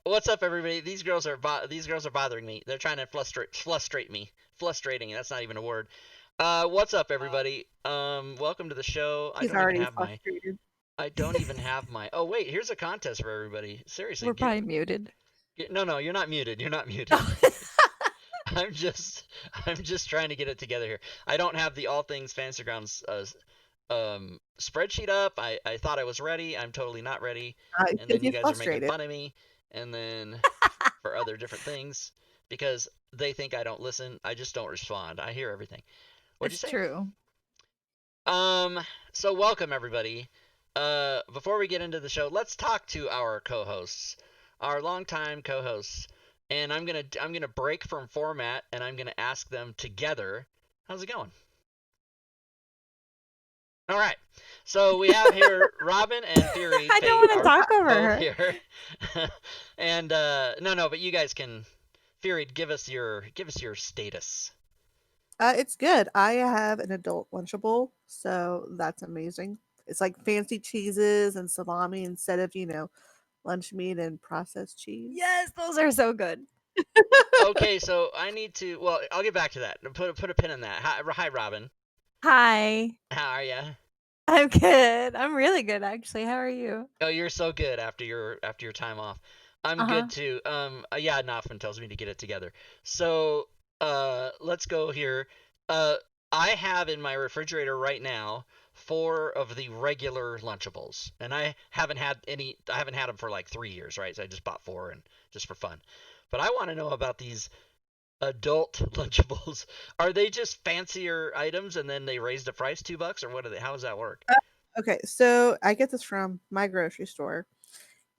What's up, everybody? These girls are bothering me. They're trying to frustrate me. Frustrating. That's not even a word. What's up, everybody? Welcome to the show. He's already frustrated. I don't even have my. Oh wait, here's a contest for everybody. Seriously, We're probably muted. No, you're not muted. You're not muted. I'm just trying to get it together here. I don't have the All Things Fantasy Grounds spreadsheet up. I thought I was ready. I'm totally not ready. And then you guys are making fun of me. And then for other different things because they think I don't listen. I just don't respond. I hear everything. What'd you say? It's true. So welcome everybody. Before we get into the show, let's talk to our co-hosts, our longtime co-hosts, and I'm gonna break from format and I'm gonna ask them together. How's it going? All right. So we have here Robin and Fury. I don't want to talk over her. Here. And no, but you guys can. Fury, give us your status. It's good. I have an adult Lunchable, so that's amazing. It's like fancy cheeses and salami instead of lunch meat and processed cheese. Yes, those are so good. Okay, so I need to. Well, I'll get back to that. Put a pin in that. Hi, Robin. Hi. How are you? I'm good. I'm really good, actually. How are you? Oh, you're so good after your time off. I'm good too. Yeah, Knopfman tells me to get it together. So, let's go here. I have in my refrigerator right now 4 of the regular Lunchables, and I haven't had them for like 3 years, right? So I just bought 4 and just for fun. But I want to know about these adult Lunchables. Are they just fancier items and then they raise the price $2, or what are they? How does that work? Okay, so I get this from my grocery store,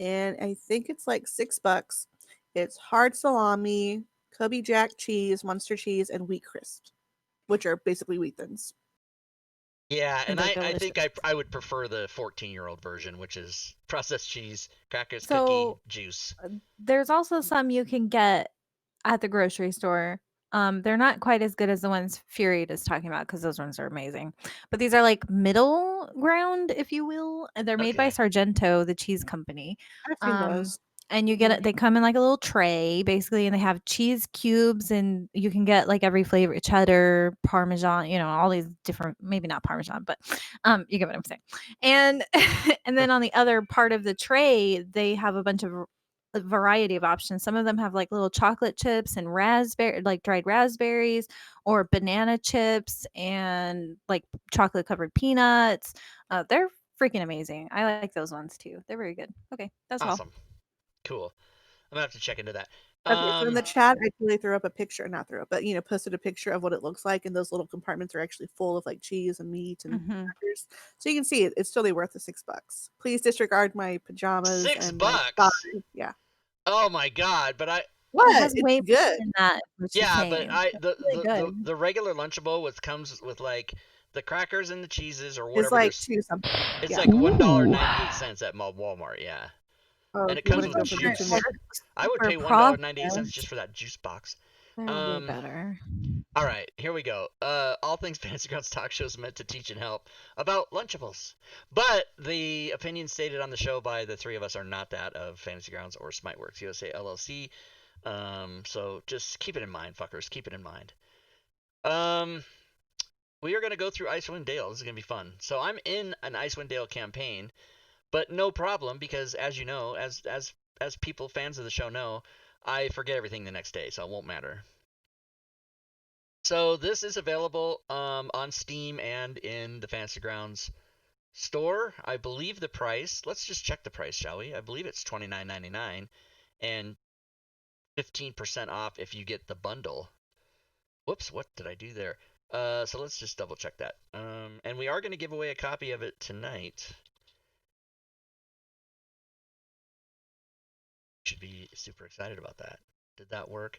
and I think it's like $6. It's hard salami, Kobe Jack cheese, Munster cheese, and wheat crisps, which are basically wheat thins. Yeah, and I think I would prefer the 14-year-old version, which is processed cheese, crackers, cookie, juice. There's also some you can get at the grocery store. They're not quite as good as the ones Fury is talking about because those ones are amazing. But these are like middle ground, if you will. And they're made by Sargento, the cheese company. I've seen those. And you get it. They come in like a little tray, basically, and they have cheese cubes, and you can get like every flavor: cheddar, Parmesan, all these different. Maybe not Parmesan, but you get what I'm saying. And and then on the other part of the tray, they have a bunch of a variety of options. Some of them have like little chocolate chips and like dried raspberries, or banana chips and like chocolate covered peanuts. They're freaking amazing. I like those ones too. They're very good. Okay, that's awesome. all. Cool. I'm gonna have to check into that. Okay, so in the chat, I actually threw up a picture, not threw up, but posted a picture of what it looks like, and those little compartments are actually full of like cheese and meat and crackers. So you can see it; it's totally worth the $6. Please disregard my pajamas. $6? Yeah. Oh my god! But what? It's way good. Than that, yeah, but the regular Lunchable comes with like the crackers and the cheeses or whatever. It's like $2 something. It's like $1.98 at Walmart. Yeah. Oh, and it comes with juice. I would pay $1.98 just for that juice box. Better. All right, here we go. All Things Fantasy Grounds talk show is meant to teach and help about Lunchables, but the opinions stated on the show by the 3 of us are not that of Fantasy Grounds or Smiteworks USA LLC. So just keep it in mind, fuckers. Keep it in mind. We are gonna go through Icewind Dale. This is gonna be fun. So I'm in an Icewind Dale campaign. But no problem, because as you know, as people, fans of the show know, I forget everything the next day, so it won't matter. So this is available on Steam and in the Fantasy Grounds store. I believe the price, let's just check the price, shall we? I believe it's $29.99 and 15% off if you get the bundle. Whoops, what did I do there? So let's just double check that. And we are going to give away a copy of it tonight. Should be super excited about that. Did that work?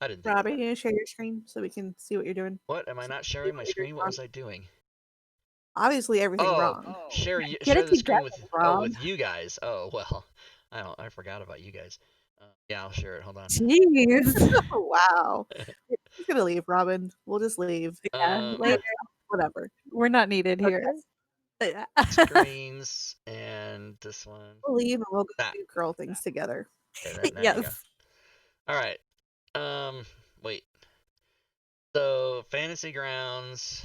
I didn't think. Rob, are you gonna share your screen so we can see what you're doing? What? Am I not sharing my screen? What was I doing? Obviously everything wrong. Share the screen with you guys. Oh well, I forgot about you guys. Yeah, I'll share it. Hold on. Jeez. Wow. He's gonna leave, Robin. We'll just leave. Yeah, later. Whatever. We're not needed here. Screens and and this one. We'll leave and we'll go That. do girl things together. Okay, there you go. Yes. All right. Wait. So Fantasy Grounds,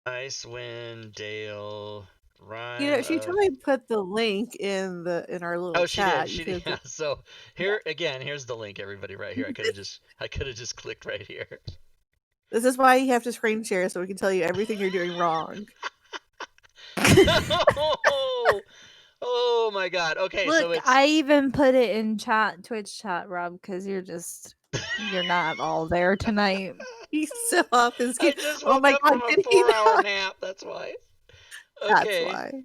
Icewind, Dale, Rime. You know, she totally put the link in our little chat. She did. Yeah. So here's the link, everybody, right here. I could have just clicked right here. This is why you have to screen share so we can tell you everything you're doing wrong. Oh my god. Okay, Look, so it's I even put it in Twitch chat, Rob, because you're not all there tonight. He's so off his game. I just Oh woke my up god, from a did he 4-hour not? nap. That's why. That's Okay. why.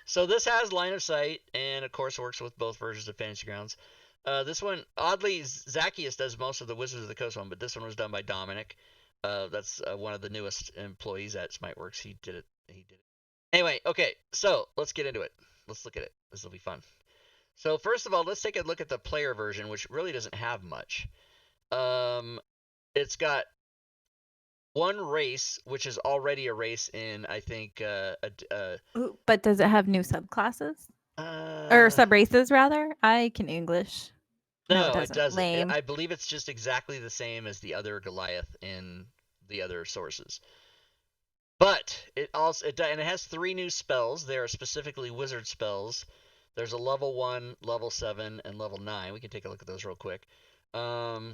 So this has line of sight, and of course works with both versions of Fantasy Grounds. This one, oddly, Zacchaeus does most of the Wizards of the Coast one, but this one was done by Dominic. That's one of the newest employees at Smiteworks. He did it. Anyway, okay, so let's get into it. Let's look at it. This will be fun. So first of all, let's take a look at the player version, which really doesn't have much. It's got one race, which is already a race in, I think, Ooh, but does it have new subclasses? Or sub-races, rather? I can English. No, it doesn't. Lame. I believe it's just exactly the same as the other Goliath in the other sources. But it has 3 new spells. They are specifically wizard spells. There's a level 1, level 7, and level 9. We can take a look at those real quick. Ooh,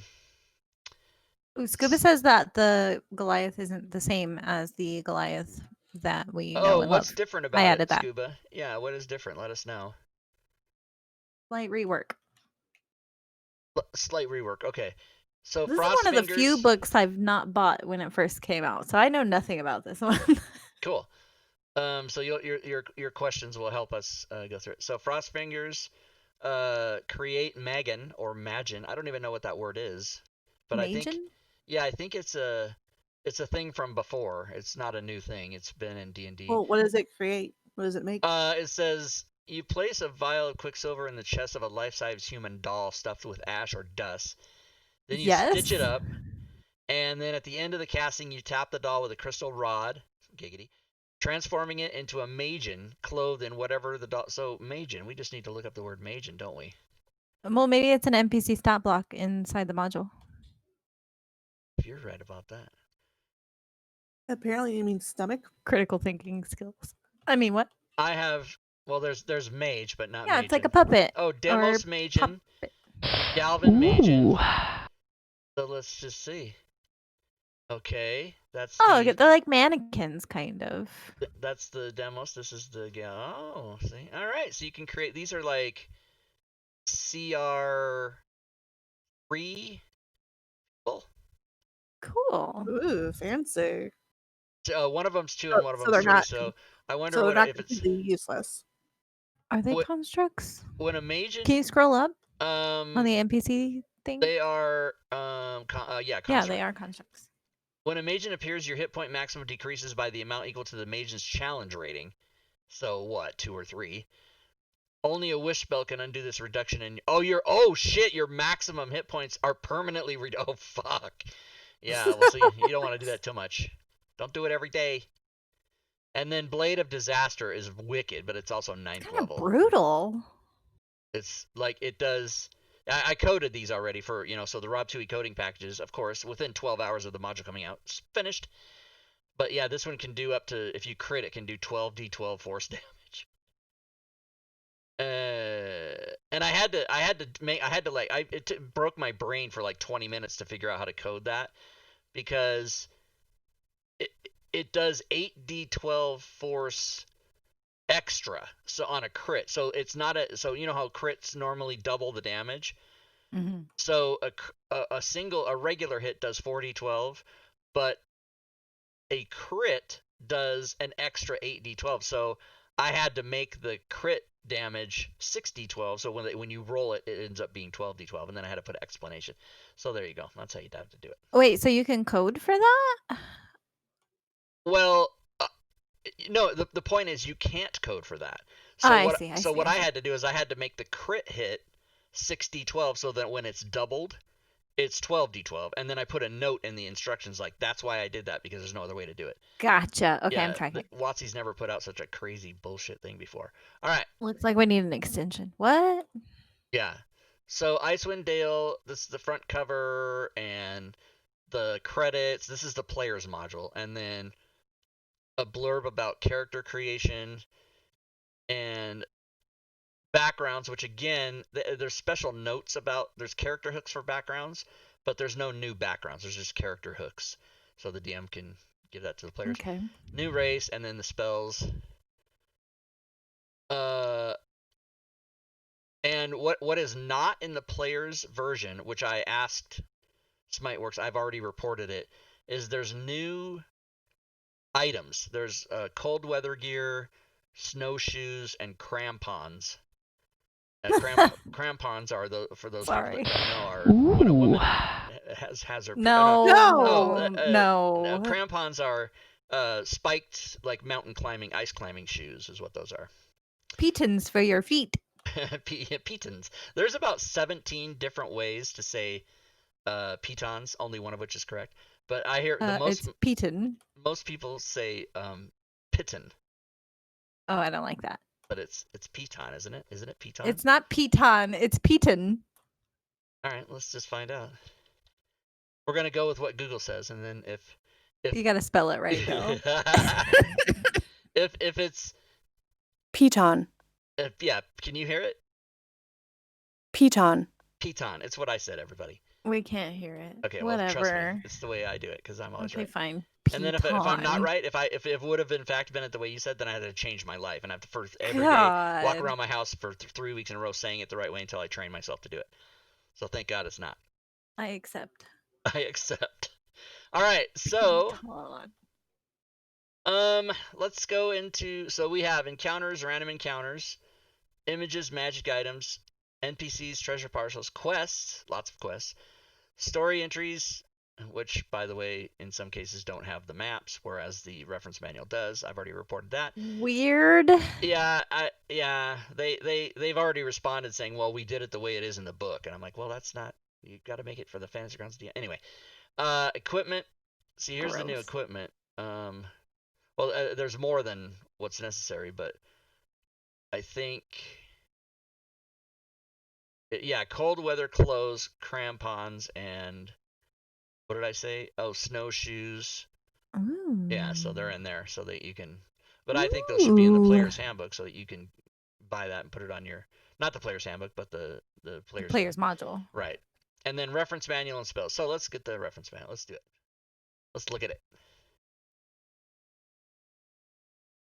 Scuba says that the Goliath isn't the same as the Goliath that we know and what's love. different about I added it, that. Scuba? Yeah, what is different? Let us know. Slight rework. Slight rework. Okay. So This is one of the few books I've not bought when it first came out, so I know nothing about this one. Cool. So your questions will help us go through it. So Frostfingers create Magan or Magin. I don't even know what that word is, but I think it's a thing from before. It's not a new thing. It's been in D&D. Well, what does it create? What does it make? It says you place a vial of Quicksilver in the chest of a life-size human doll stuffed with ash or dust. Then you stitch it up, and then at the end of the casting, you tap the doll with a crystal rod, giggity, transforming it into a Magin clothed in whatever the doll. So Magin, we just need to look up the word Magin, don't we? Well, maybe it's an NPC stat block inside the module. If you're right about that. Apparently, you mean stomach. Critical thinking skills. I mean, what? I have. Well, there's mage, but not. Yeah, Magin. it's like a puppet. Oh, Demos Magin, Galvin Magin. So let's just see. Okay, that's. They're like mannequins, kind of. That's the demos. This is the see. All right, so you can create. These are like CR3 people. Cool. Ooh, fancy. One of them's 2 and one of them's 3. So I wonder if it's useless. Are they constructs? When a Magin. Can you scroll up? On the NPC thing. They are constructs. Yeah, they are constructs. When a Magin appears, your hit point maximum decreases by the amount equal to the Magin's challenge rating. So what, 2 or 3? Only a wish spell can undo this reduction in. Your maximum hit points are permanently oh fuck. Yeah, well, so you don't want to do that too much. Don't do it every day. And then Blade of Disaster is wicked, but it's also 9th level. Brutal. It's like it does. I coded these already for, so the Rob 2 coding packages, of course, within 12 hours of the module coming out. It's finished. But yeah, this one can do up to, if you crit, it can do 12d12 force damage. And it broke my brain for like 20 minutes to figure out how to code that, because it does 8d12 force extra, so on a crit. So it's not so you know how crits normally double the damage. Mm-hmm. So a regular hit does 4d12, but a crit does an extra 8d12. So I had to make the crit damage 6d12. So when you roll it, it ends up being 12d12, and then I had to put an explanation. So there you go. That's how you'd have to do it. Wait, so you can code for that? Well, no. The point is you can't code for that. So what I had to do is I had to make the crit hit 6d12, so that when it's doubled, it's 12d12, and then I put a note in the instructions like that's why I did that, because there's no other way to do it. Gotcha. Okay, I'm Yeah, tracking. WotC's never put out such a crazy bullshit thing before. All right. Looks like we need an extension. What? Yeah. So Icewind Dale, this is the front cover and the credits. This is the player's module, and then a blurb about character creation and backgrounds, which again, there's special notes about, there's character hooks for backgrounds, but there's no new backgrounds. There's just character hooks, so the DM can give that to the players. Okay. New race, and then the spells. And what is not in the player's version, which I asked Smiteworks, I've already reported it, is there's new items. There's cold weather gear, snowshoes, and crampons. Crampons are for those people that don't know, are when a woman has her no. Crampons are spiked like mountain climbing, ice climbing shoes is what those are. Pitons for your feet. Pitons. There's about 17 different ways to say pitons, only one of which is correct. But I hear it's piton. Most people say piton. Oh, I don't like that. But it's piton, isn't it? Isn't it piton? It's not piton. It's piton. All right, let's just find out. We're gonna go with what Google says, and then if you gotta spell it right though. if it's piton. Yeah, can you hear it? Piton. Piton. It's what I said, everybody. We can't hear it. Okay, whatever. Well, trust me. It's the way I do it because I'm always right. Okay, fine. And then if I'm not right, if it would have in fact been it the way you said, then I had to change my life and I have to first every day walk around my house for 3 weeks in a row saying it the right way until I train myself to do it. So thank God it's not. I accept. I accept. All right, so let's go into, so we have encounters, random encounters, images, magic items, NPCs, treasure parcels, quests, lots of quests, story entries, which, by the way, in some cases don't have the maps, whereas the reference manual does. I've already reported that. Weird. Yeah, they've already responded saying, well, we did it the way it is in the book. And I'm like, well, that's not, you got to make it for the Fantasy Grounds. Anyway, equipment. See, here's the new equipment. Well, there's more than what's necessary, but I think... Yeah, cold weather clothes, crampons, and what did I say? Oh, snowshoes. Ooh. Yeah, so they're in there so that you can. But I think those should be in the player's handbook so that you can buy that and put it on your, not the player's handbook, but the player's module. Right. And then reference manual and spells. So let's get the reference manual. Let's do it. Let's look at it.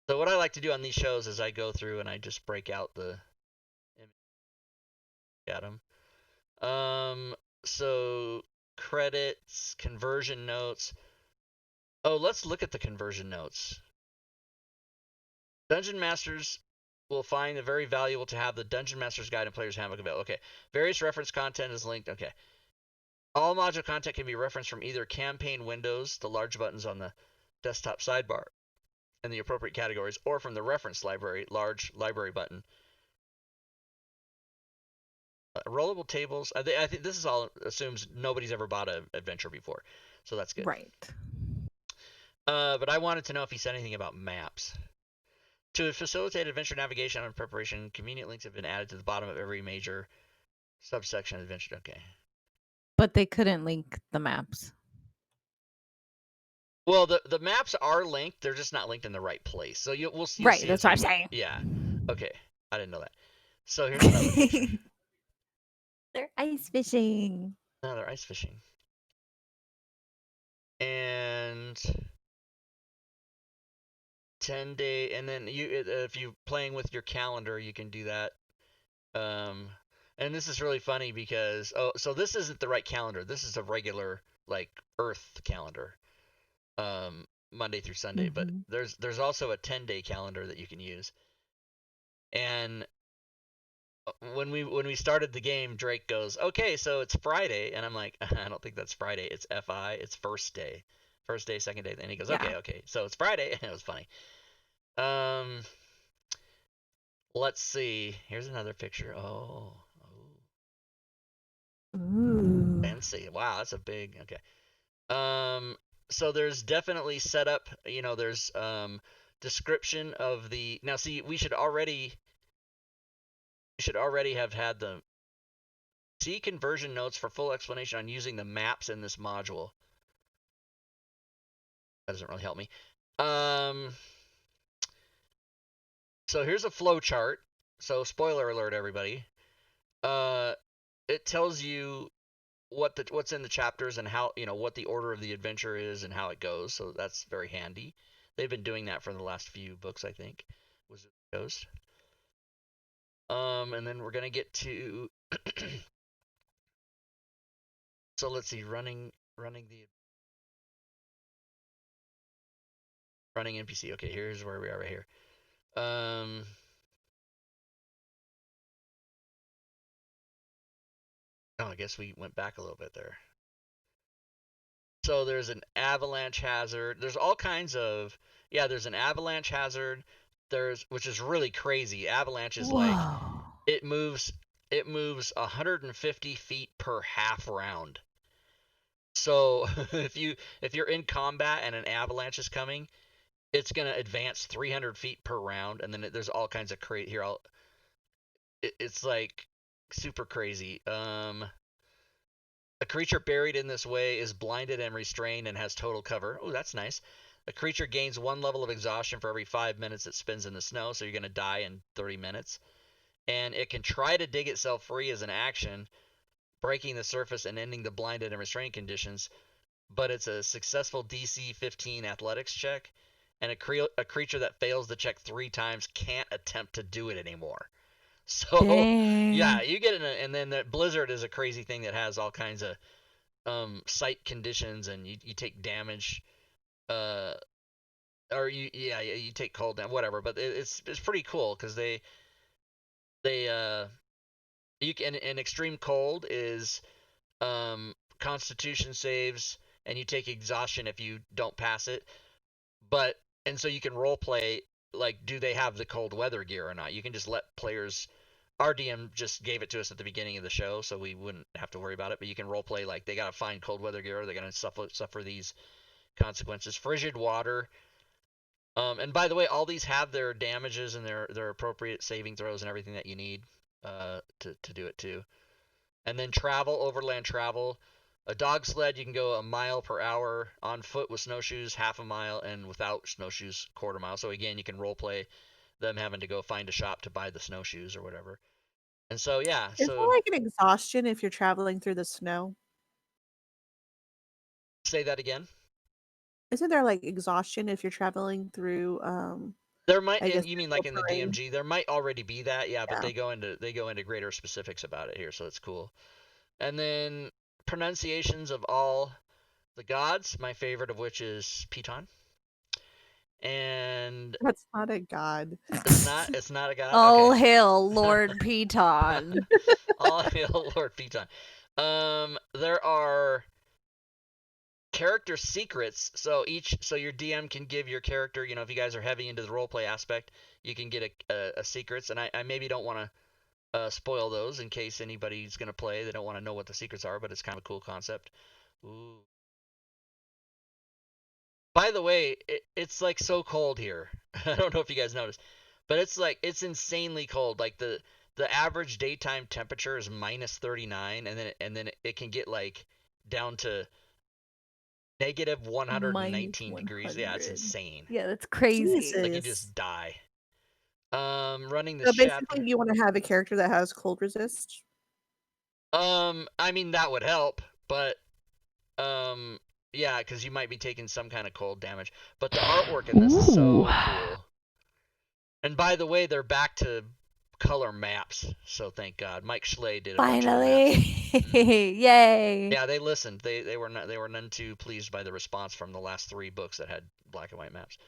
So what I like to do on these shows is I go through and I just break out the at them. So credits, conversion notes. Oh, let's look at the conversion notes. Dungeon Masters will find it very valuable to have the Dungeon Master's Guide and Player's Handbook available. Okay. Various reference content is linked. Okay. All module content can be referenced from either campaign windows, the large buttons on the desktop sidebar, and the appropriate categories, or from the reference library, large library button. Rollable tables. I think this is all assumes nobody's ever bought an adventure before, so that's good. Right. But I wanted to know if he said anything about maps. To facilitate adventure navigation and preparation, convenient links have been added to the bottom of every major subsection of adventure. Okay. But they couldn't link the maps. Well, the maps are linked. They're just not linked in the right place. So we'll see. Right. That's what I'm saying. Yeah. Okay. I didn't know that. So here's another picture. They're ice fishing. No, they're ice fishing. And 10-day, and then if you playing with your calendar, you can do that. And this is really funny because so this isn't the right calendar. This is a regular like Earth calendar, Monday through Sunday. Mm-hmm. But there's also a 10-day calendar that you can use. And when we started the game, Drake goes, okay, so it's Friday. And I'm like, I don't think that's Friday. It's FI. It's first day, second day. And he goes, okay. So it's Friday. And it was funny. Let's see. Here's another picture. Oh. Ooh. Let's see. Wow, that's a big. Okay. So there's definitely setup. You know, there's description of the. Now, see, we should already have had the. See conversion notes for full explanation on using the maps in this module. That doesn't really help me. So here's a flow chart. So spoiler alert, everybody. It tells you what's in the chapters and how, you know, what the order of the adventure is and how it goes. So that's very handy. They've been doing that for the last few books, I think. Was it Ghost? And then we're gonna get to. So let's see, running NPC. Okay, here's where we are right here. Oh, I guess we went back a little bit there. So there's an avalanche hazard. There's all kinds of, yeah, there's an avalanche hazard. Which is really crazy. Avalanche is like, it moves 150 feet per half round. So if you're in combat and an avalanche is coming, it's gonna advance 300 feet per round, and then there's all kinds of here. It's like super crazy. A creature buried in this way is blinded and restrained and has total cover. Oh, that's nice. A creature gains 1 level of exhaustion for every 5 minutes it spends in the snow, so you're gonna die in 30 minutes. And it can try to dig itself free as an action, breaking the surface and ending the blinded and restrained conditions. But it's a successful DC 15 athletics check, and a creature that fails the check 3 times can't attempt to do it anymore. So Dang. yeah, you get and then the blizzard is a crazy thing that has all kinds of sight conditions, and you take damage, or you take cold damage, whatever. But it's pretty cool because you can, in extreme cold is Constitution saves, and you take exhaustion if you don't pass it. And so you can role play, like, do they have the cold weather gear or not? You can just let players. Our DM just gave it to us at the beginning of the show, so we wouldn't have to worry about it. But you can role play, like, they gotta find cold weather gear, or they're gonna suffer these consequences. Frigid water. And by the way, all these have their damages and their appropriate saving throws and everything that you need to do it too. And then travel, overland travel. A dog sled, you can go 1 mile per hour. On foot with snowshoes, half a mile, and without snowshoes, 1/4 mile. So again, you can role play them having to go find a shop to buy the snowshoes or whatever. And so yeah, Is there like an exhaustion if you're traveling through the snow? Say that again. Isn't there like exhaustion if you're traveling through? There might. You mean like in the DMG? There might already be that. Yeah, but Yeah. they go into greater specifics about it here, so it's cool. And then pronunciations of all the gods, my favorite of which is Piton. And That's not a god. It's not a god. All Okay. hail Lord Piton. All hail Lord Piton. There are character secrets. So your DM can give your character, you know, if you guys are heavy into the roleplay aspect, you can get a secrets. And I maybe don't want to spoil those in case anybody's gonna play. They don't want to know what the secrets are, but it's kind of a cool concept. Ooh. By the way, it's like so cold here. I don't know if you guys noticed, but it's insanely cold. Like the average daytime temperature is -39, and then it can get like down to negative 119 degrees. Yeah, it's insane. Yeah, that's crazy. Jesus. Like you just die. Running the So chapter. basically, you want to have a character that has cold resist. I mean that would help, but yeah, because you might be taking some kind of cold damage. But the artwork in this is so cool. And by the way, they're back to color maps, so thank God. Mike Schley did a bunch of maps. Yay! Yeah, they listened. They were none too pleased by the response from the last 3 books that had black and white maps.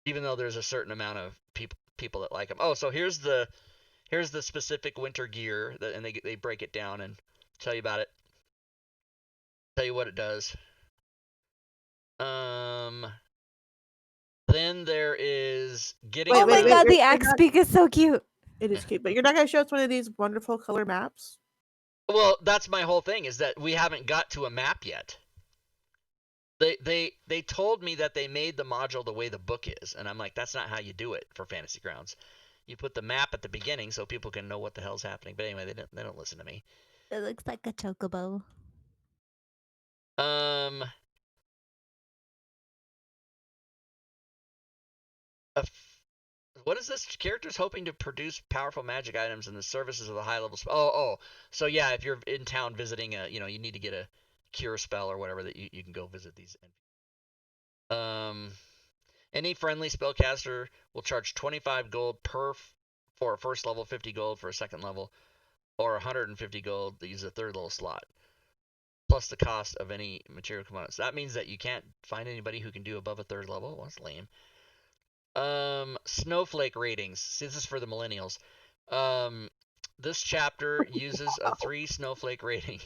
Even though there's a certain amount of people that like them. Oh, so here's the specific winter gear, and they break it down and tell you about it. Tell you what it does. Then there is getting. Oh my God, the axe beak is so cute. It is cute, but you're not gonna show us one of these wonderful color maps. Well, that's my whole thing, is that we haven't got to a map yet. They told me that they made the module the way the book is, and I'm like, that's not how you do it for Fantasy Grounds. You put the map at the beginning so people can know what the hell's happening. But anyway, they don't listen to me. It looks like a chocobo. What is this? Characters hoping to produce powerful magic items in the services of the high level. So yeah, if you're in town visiting, you need to get a cure spell or whatever, that you can go visit these. Any friendly spellcaster will charge 25 gold for a first level, 50 gold for a second level, or 150 gold to use a third level slot, plus the cost of any material components. That means that you can't find anybody who can do above a third level. Well, that's lame. Snowflake ratings. See, this is for the millennials. This chapter uses a 3 snowflake rating.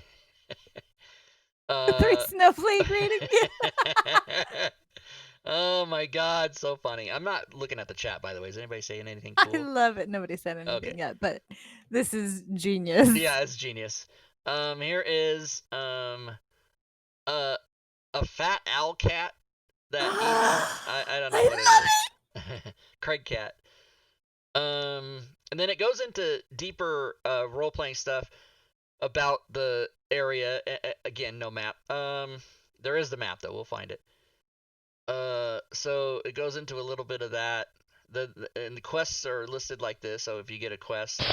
3 snowflake rating. Oh my god, so funny. I'm not looking at the chat, by the way. Is anybody saying anything cool? I love it. Nobody said anything yet, but this is genius. Yeah, it's genius. Here is a fat owl cat that eats. I don't know what it is. Craig cat. And then it goes into deeper role-playing stuff about the area. Again, no map. There is the map, though. We'll find it. So it goes into a little bit of that. And the quests are listed like this. So if you get a quest, it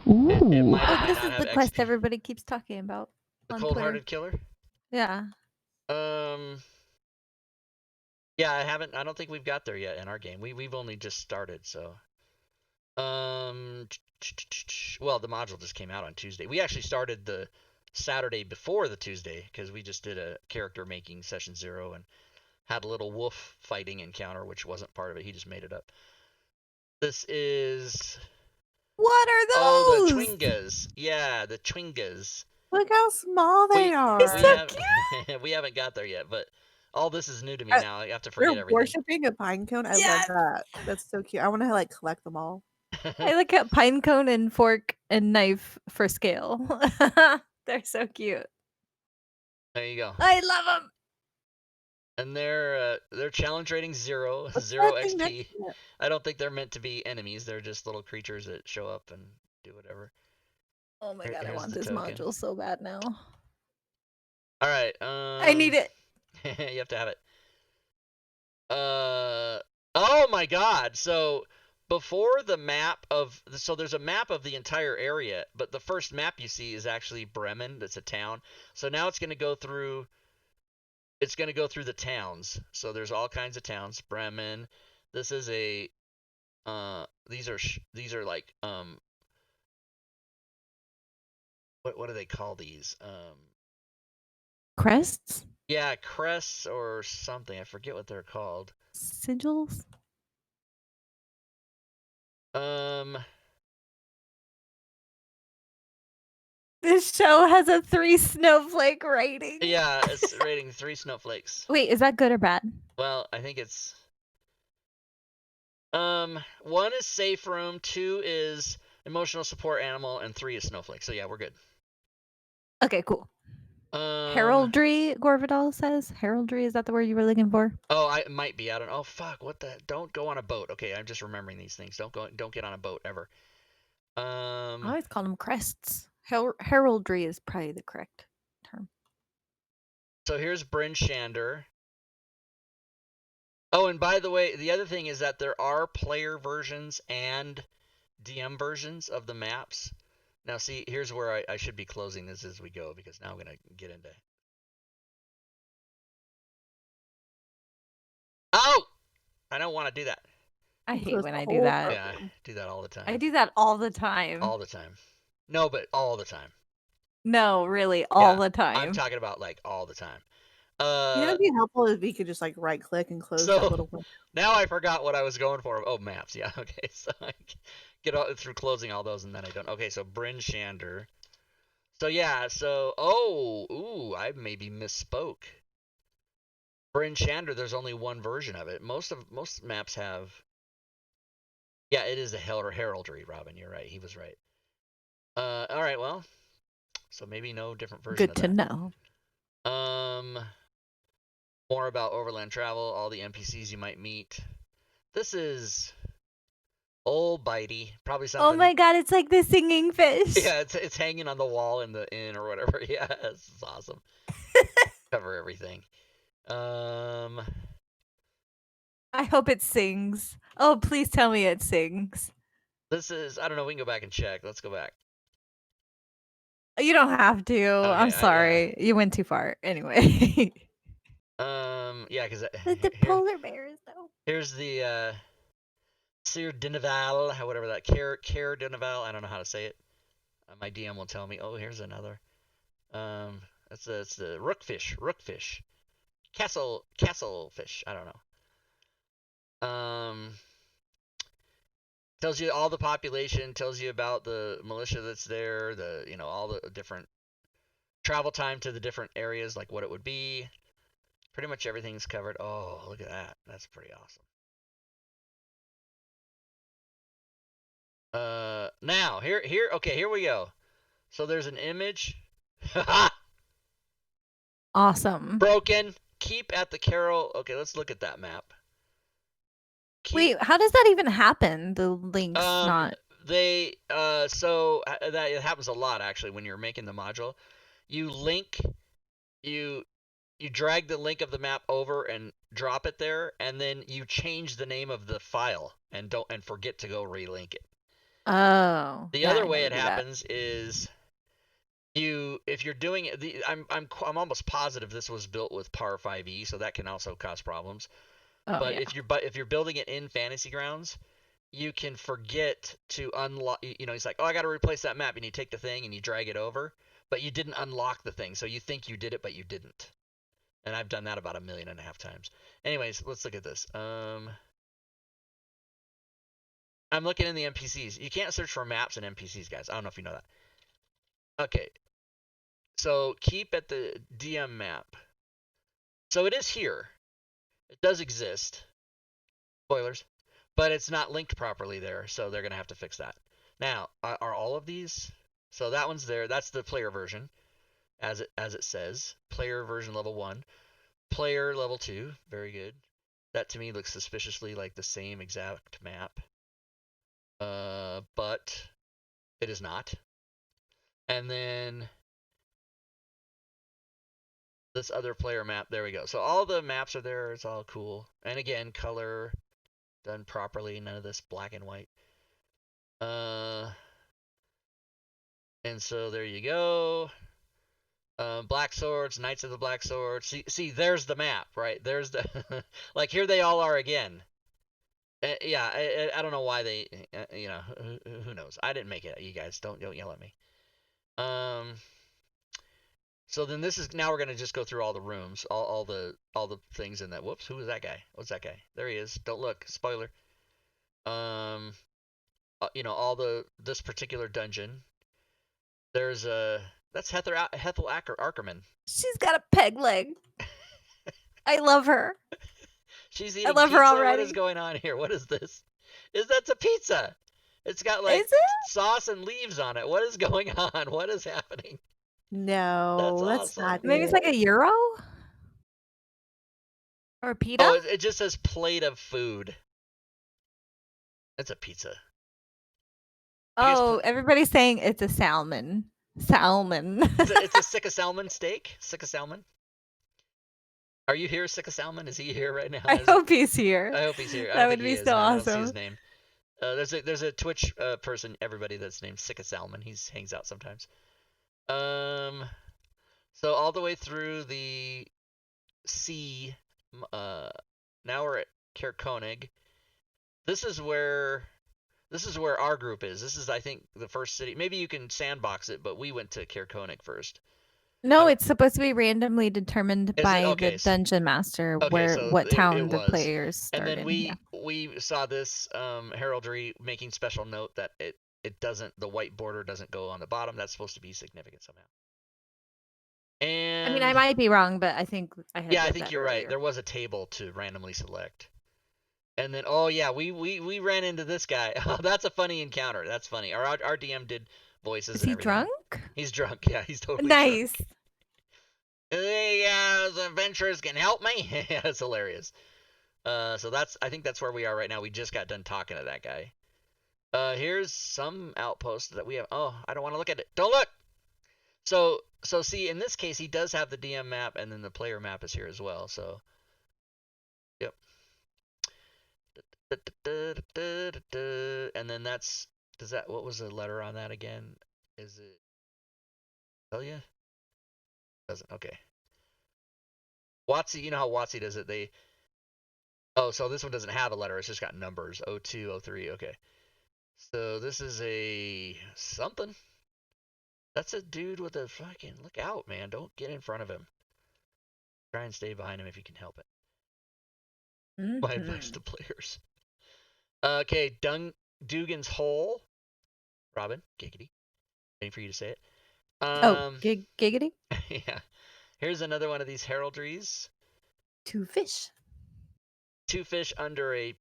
might this not is have the quest XP. everybody keeps talking about. The on cold-hearted Twitter. killer. Yeah. Yeah, I don't think we've got there yet in our game. We've only just started, so. Well, the module just came out on Tuesday. We actually started the Saturday before the Tuesday, because we just did a character making session 0 and had a little wolf fighting encounter, which wasn't part of it. He just made it up. This is. What are those? Oh, the Twingas. Yeah, the Twingas. Look how small they are. They're so cute. We haven't got there yet, but all this is new to me now. I have to forget We're everything. worshiping a pine cone. I love that. That's so cute. I want to collect them all. I look at pine cone and fork and knife for scale. They're so cute. There you go. I love them. And their challenge rating 0 What's 0 that thing XP. next to it? I don't think they're meant to be enemies. They're just little creatures that show up and do whatever. Oh my god, I Here's want the this token. module so bad now. All right. I need it. You have to have it. Oh my god. So before the map of, so there's a map of the entire area, but the first map you see is actually Bremen. That's a town. So now it's going to go through. It's going to go through the towns. So there's all kinds of towns. Bremen. This is a. These are like What do they call these? Crests? Yeah, crests or something. I forget what they're called. Sigils? This show has a 3 snowflake rating. Yeah, it's rating 3 snowflakes. Wait, is that good or bad? Well, I think it's 1 is safe room, 2 is emotional support animal, and 3 is snowflake. So yeah, we're good. Okay, cool. Heraldry, Gorvidal says. Heraldry, is that the word you were looking for? Oh, it might be. I don't know. Oh, fuck. What the? Don't go on a boat. Okay, I'm just remembering these things. Don't get on a boat ever. I always call them crests. Heraldry is probably the correct term. So here's Bryn Shander. Oh, and by the way, the other thing is that there are player versions and DM versions of the maps. Now, see, here's where I should be closing this as we go, because now I'm going to get into. Oh! I don't want to do that. I hate when I do that. Yeah, I do that all the time. I do that all the time. All the time. No, but all the time. No, really, all the time. I'm talking about all the time. It'd be helpful if we could just right click and close that little window. Now I forgot what I was going for. Oh, maps. Yeah, okay. So I get through closing all those and then I don't. Okay, so Bryn Shander. So yeah, I maybe misspoke. Bryn Shander, there's only one version of it. Most maps have. Yeah, it is a heraldry, Robin. You're right. He was right. All right, well, so maybe no different version Good of to that. know. More about overland travel, all the NPCs you might meet. This is old bitey, probably something. Oh my god, it's like the singing fish. Yeah, it's hanging on the wall in the inn or whatever. Yeah, this is awesome. Cover everything. I hope it sings. Oh, please tell me it sings. This is, I don't know, we can go back and check. Let's go back. You don't have to. Okay, I'm sorry. You went too far. Anyway. Yeah, because The polar bears, though. here's the Sir Dinaval, whatever that, Care Dinaval, I don't know how to say it. My DM will tell me. Oh, here's another. It's the rookfish. Castle fish. I don't know. Tells you all the population, tells you about the militia that's there, all the different travel time to the different areas, like what it would be. Pretty much everything's covered. Oh, look at that. That's pretty awesome. Now, here we go. So there's an image. Awesome. Broken. Keep at the Carol. Okay, let's look at that map. Wait, how does that even happen? The links not. So that it happens a lot actually when you're making the module. You drag the link of the map over and drop it there, and then you change the name of the file and forget to go relink it. Oh. The other way it happens is if you're doing it, I'm almost positive this was built with Par 5e, so that can also cause problems. Oh, but yeah. if you're building it in Fantasy Grounds, you can forget to unlock. He's like, oh, I got to replace that map, and you take the thing and you drag it over, but you didn't unlock the thing, so you think you did it, but you didn't. And I've done that about 1.5 million times. Anyways, let's look at this. I'm looking in the NPCs. You can't search for maps and NPCs, guys. I don't know if you know that. Okay. So keep at the DM map. So it is here. It does exist. Spoilers. But it's not linked properly there, so they're going to have to fix that. Now, are all of these? So that one's there. That's the player version, as it says. Player version level 1. Player level 2. Very good. That to me looks suspiciously like the same exact map. But it is not. And then this other player map, there we go. So all the maps are there. It's all cool. And again, color done properly. None of this black and white. And so there you go. Black Swords, Knights of the Black Swords. See, there's the map, right? There's the like here they all are again. Yeah, I don't know why they, who knows? I didn't make it. You guys don't yell at me. So then this is now we're gonna just go through all the rooms, all the things in that. Whoops, who is that guy? What's that guy? There he is. Don't look. Spoiler. All this particular dungeon. There's that's Hethel Ackerman. She's got a peg leg. I love her. She's eating I love pizza? her already. What is going on here? What is this? That's a pizza. It's got Is it? sauce and leaves on it. What is going on? What is happening? No, That's that's not Maybe it's it. like a euro or a pita. Oh, it just says plate of food. It's a pizza. Oh, everybody's saying it's a salmon. Salmon. It's a sick of salmon steak. Sick of salmon. Are you here, sick of salmon? Is he here right now? I hope he's here. I hope he's here. That would be so awesome. I don't see his name. There's a Twitch person, everybody that's named Sick of Salmon. He hangs out sometimes. So all the way through the sea. Now we're at Kerkonig. This is where our group is. This is, I think, the first city. Maybe you can sandbox it, but we went to Kerkonig first. No, it's supposed to be randomly determined by the dungeon master what town the players started. And then we saw this heraldry making special note that it doesn't, the white border doesn't go on the bottom. That's supposed to be significant somehow. And I mean, I might be wrong, but I think I had. Yeah, I think you're right. There was a table to randomly select. And then, oh yeah, we ran into this guy. Oh, that's a funny encounter. That's funny. Our DM did voices. Is and he everything. drunk? He's drunk. Yeah, he's totally Nice. drunk. Hey, the adventurers can help me. Yeah, it's hilarious. So I think that's where we are right now. We just got done talking to that guy. Here's some outpost that we have. Oh, I don't want to look at it. Don't look. So see, in this case, he does have the DM map, and then the player map is here as well. So, yep. And then what was the letter on that again? Is it? Tell you? Doesn't. Okay. WotC, you know how WotC does it? So this one doesn't have a letter. It's just got numbers. 02, 03. Okay. So this is a something. That's a dude with a fucking look out, man. Don't get in front of him. Try and stay behind him if you can help it. My advice to players. Okay, Dugan's Hole. Robin, giggity. Waiting for you to say it. Giggity? Yeah. Here's another one of these heraldries. 2 fish. 2 fish under a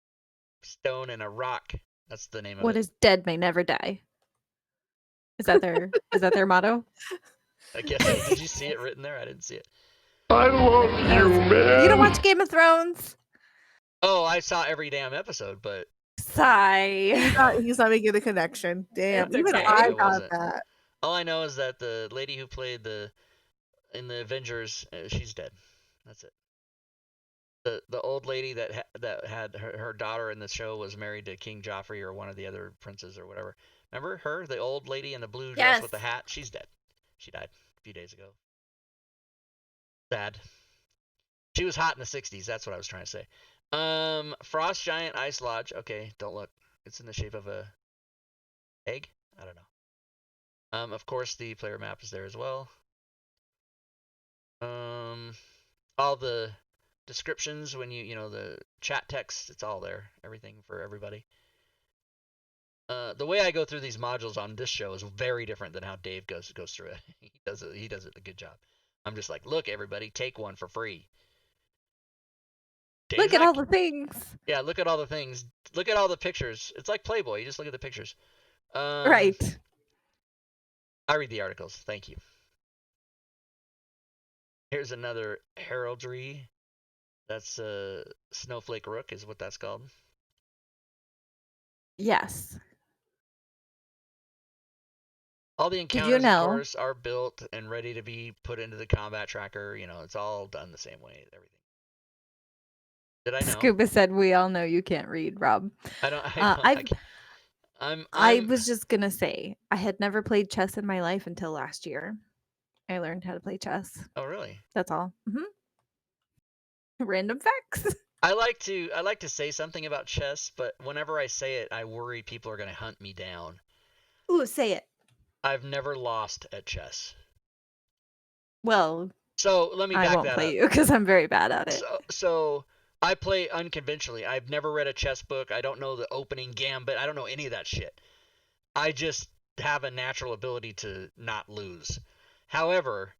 stone and a rock. That's the name of it. What is dead may never die? Is that their motto? I guess so. Did you see it written there? I didn't see it. I love you, man. You don't watch Game of Thrones? Oh, I saw every damn episode, but Sigh. He's not making the connection. Damn. It's Even okay. I It got wasn't. that. All I know is that the lady who played in the Avengers, she's dead. That's it. The old lady that had her daughter in the show was married to King Joffrey or one of the other princes or whatever. Remember her, the old lady in the blue dress with the hat? She's dead. She died a few days ago. Sad. She was hot in the 60s. That's what I was trying to say. Frost Giant Ice Lodge. Okay, don't look. It's in the shape of a egg. I don't know. Of course, the player map is there as well. All the descriptions when you the chat text, it's all there. Everything for everybody. The way I go through these modules on this show is very different than how Dave goes through it. He does it a good job. I'm just like, look, everybody, take one for free. Look at all the things. Yeah, look at all the things. Look at all the pictures. It's like Playboy. You just look at the pictures. Right. I read the articles. Thank you. Here's another heraldry. That's Snowflake Rook is what that's called. Yes. All the encounters, of course, are built and ready to be put into the combat tracker. It's all done the same way. Everything. Did I know? Scuba said, "We all know you can't read, Rob." I was just gonna say, I had never played chess in my life until last year. I learned how to play chess. Oh, really? That's all. Random facts. I like to say something about chess, but whenever I say it, I worry people are gonna hunt me down. Ooh, say it. I've never lost at chess. Well, so let me back that up. I won't play you because I'm very bad at it. So I play unconventionally. I've never read a chess book. I don't know the opening gambit. I don't know any of that shit. I just have a natural ability to not lose. However,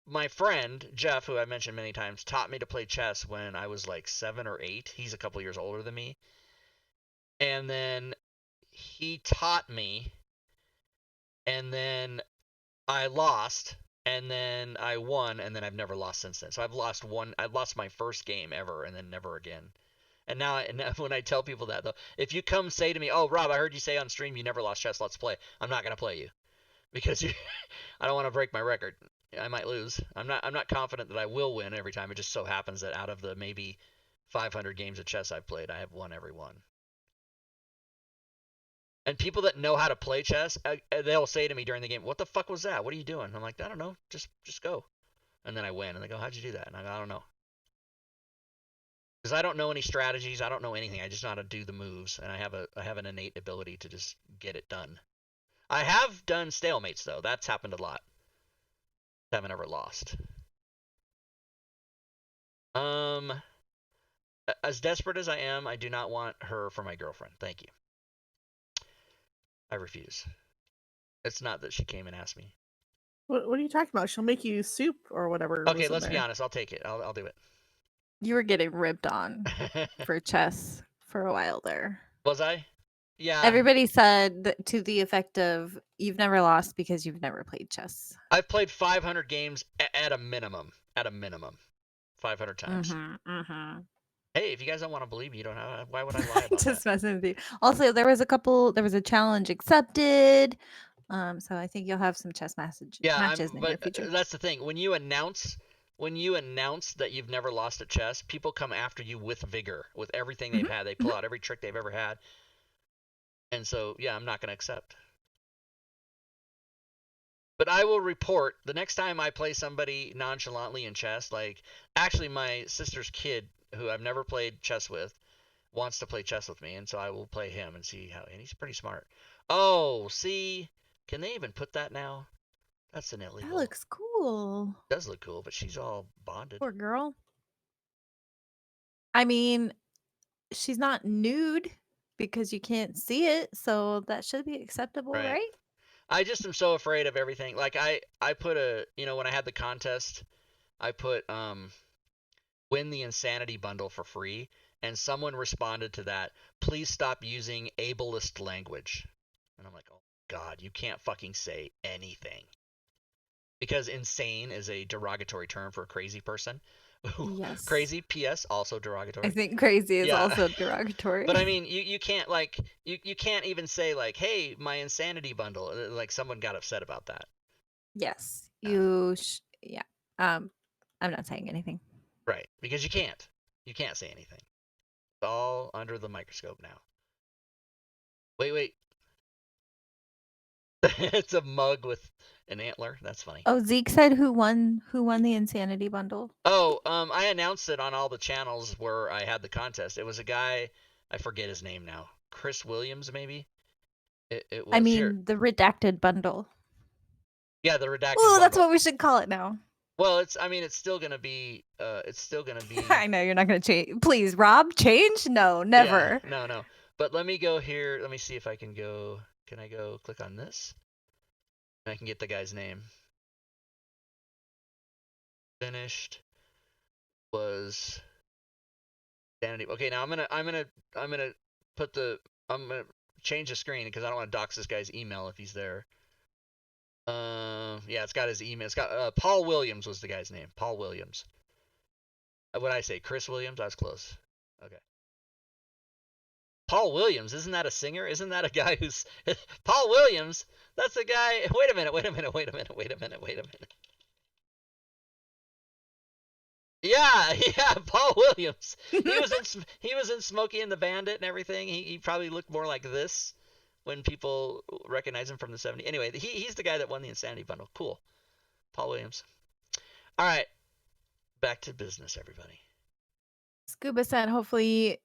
my friend Jeff, who I mentioned many times, taught me to play chess when I was like 7 or 8. He's a couple years older than me. And then he taught me, and then I lost, and then I won, and then I've never lost since then. So I've lost my first game ever, and then never again. And now when I tell people that, though, if you come say to me, "Oh, Rob, I heard you say on stream you never lost chess, let's play," I'm not going to play you. Because I don't want to break my record. I might lose. I'm not confident that I will win every time. It just so happens that out of the maybe 500 games of chess I've played, I have won every one. And people that know how to play chess, they'll say to me during the game, "What the fuck was that? What are you doing?" I'm like, "I don't know. Just go." And then I win. And they go, "How'd you do that?" And I go, "I don't know." Because I don't know any strategies. I don't know anything. I just know how to do the moves. And I have an innate ability to just get it done. I have done stalemates, though. That's happened a lot. I haven't ever lost. As desperate as I am, I do not want her for my girlfriend. Thank you. I refuse. It's not that she came and asked me. What are you talking about? She'll make you soup or whatever. Okay, let's be honest. I'll take it. I'll do it. You were getting ripped on for chess for a while there. Was I? Yeah. Everybody said to the effect of, "You've never lost because you've never played chess." I've played 500 games at a minimum. At a minimum, 500 times. Hey, if you guys don't want to believe me, you don't have. Why would I lie about Just that? messing with you. Also, there was a challenge accepted. So I think you'll have some chess matches in the near future. That's the thing. When you announce that you've never lost at chess, people come after you with vigor, with everything they've had. They pull out every trick they've ever had. And so, yeah, I'm not going to accept. But I will report the next time I play somebody nonchalantly in chess. Like, actually, my sister's kid, who I've never played chess with, wants to play chess with me, and so I will play him and see how. And he's pretty smart. Oh, see, can they even put that now? That's an illegal. That looks cool. It does look cool, but she's all bonded. Poor girl. I mean, she's not nude because you can't see it, so that should be acceptable, right? I just am so afraid of everything. Like I put when I had the contest, I put win the insanity bundle for free, and someone responded to that, please stop using ableist language. And I'm like, oh God, you can't fucking say anything. Because insane is a derogatory term for a crazy person. Yes. Crazy, P.S., also derogatory. I think crazy is also derogatory. But I mean, you can't like you can't even say like, hey, my insanity bundle. Like someone got upset about that. Yes, you. Yeah. I'm not saying anything. Right, because you can't say anything. It's all under the microscope now. Wait. It's a mug with an antler. That's funny. Oh, Zeke said who won the insanity bundle? Oh, I announced it on all the channels where I had the contest. It was a guy, I forget his name now. Chris Williams, maybe? It was I mean, here. the redacted bundle. Yeah, the redacted Oh, bundle. that's what we should call it now. Well, it's still gonna be I know you're not gonna change. Please, Rob, change? No, never. Yeah, no. But let me go here. Let me see if I can go. Can I go click on this? And I can get the guy's name. Finished was sanity. Okay, now I'm gonna change the screen because I don't want to dox this guy's email if he's there. Yeah, it's got his email. It's got Paul Williams was the guy's name. Paul Williams. What did I say? Chris Williams? I was close. Okay. Paul Williams, isn't that a singer? Isn't that a guy who's Paul Williams? That's the guy. Wait a minute. Yeah, Paul Williams. He was in Smokey and the Bandit and everything. He probably looked more like this when people recognize him from the 70s. Anyway, he's the guy that won the Insanity Bundle. Cool. Paul Williams. All right. Back to business, everybody. Scuba said hopefully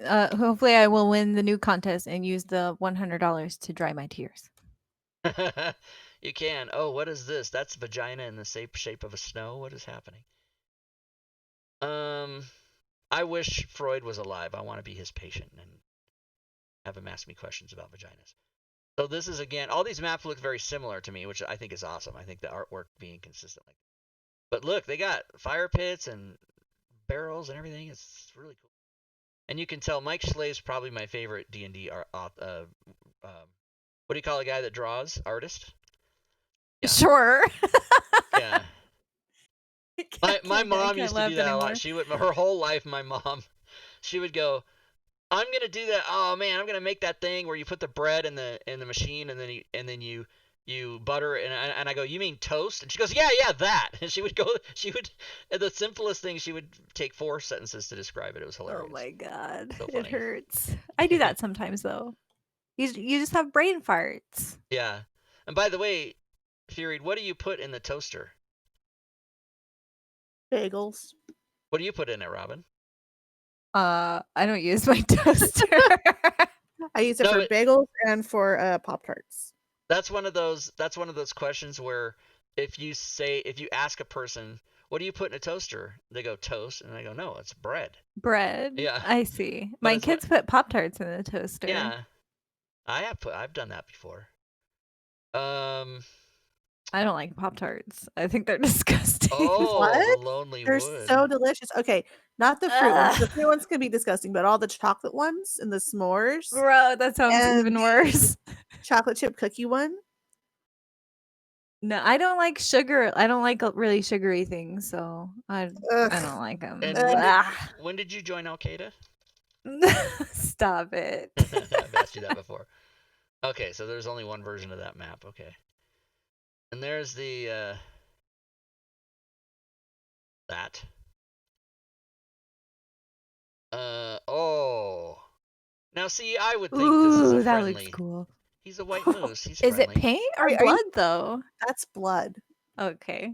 I will win the new contest and use the $100 to dry my tears. You can. Oh, what is this? That's vagina in the shape of a snow. What is happening? I wish Freud was alive. I want to be his patient and have him ask me questions about vaginas. So this is, again, all these maps look very similar to me, which I think is awesome. I think the artwork being consistent. But look, they got fire pits and barrels and everything. It's really cool. And you can tell Mike Schle's probably my favorite D&D what do you call a guy that draws? Artist? Yeah. Sure. Yeah. My mom used to do that a lot. She would, her whole life, my mom, she would go, I'm gonna do that. Oh man, I'm gonna make that thing where you put the bread in the machine and then you butter it, and I go, you mean toast? And she goes, yeah, that. And she would the simplest thing, she would take 4 sentences to describe it. It was hilarious. Oh my God, So it hurts. I do that sometimes though. You just have brain farts. Yeah. And by the way, Fury, what do you put in the toaster? Bagels. What do you put in it, Robin? I don't use my toaster. I use it for bagels and for Pop-Tarts. That's one of those questions where if you ask a person, what do you put in a toaster? They go toast, and I go, no, it's bread. Bread. Yeah. I see. My kids put Pop-Tarts in the toaster. Yeah. I've done that before. I don't like Pop-Tarts. I think they're disgusting. Oh, What? the Lonely They're Wood. so delicious. Okay, not the fruit ones. The Ugh. fruit ones can be disgusting, but all the chocolate ones and the s'mores Bro, that sounds and even the worse. chocolate chip cookie one. No, I don't like sugar. I don't like really sugary things, so I Ugh. don't like them. And when did you join Al Qaeda? Stop it. I've asked you that before. Okay, so there's only one version of that map. Okay. And there's the that. Oh. Now see, I would think this is Ooh, a that friendly. looks cool. He's a white moose. He's Is it friendly. paint or Are you- blood though? That's blood. Okay.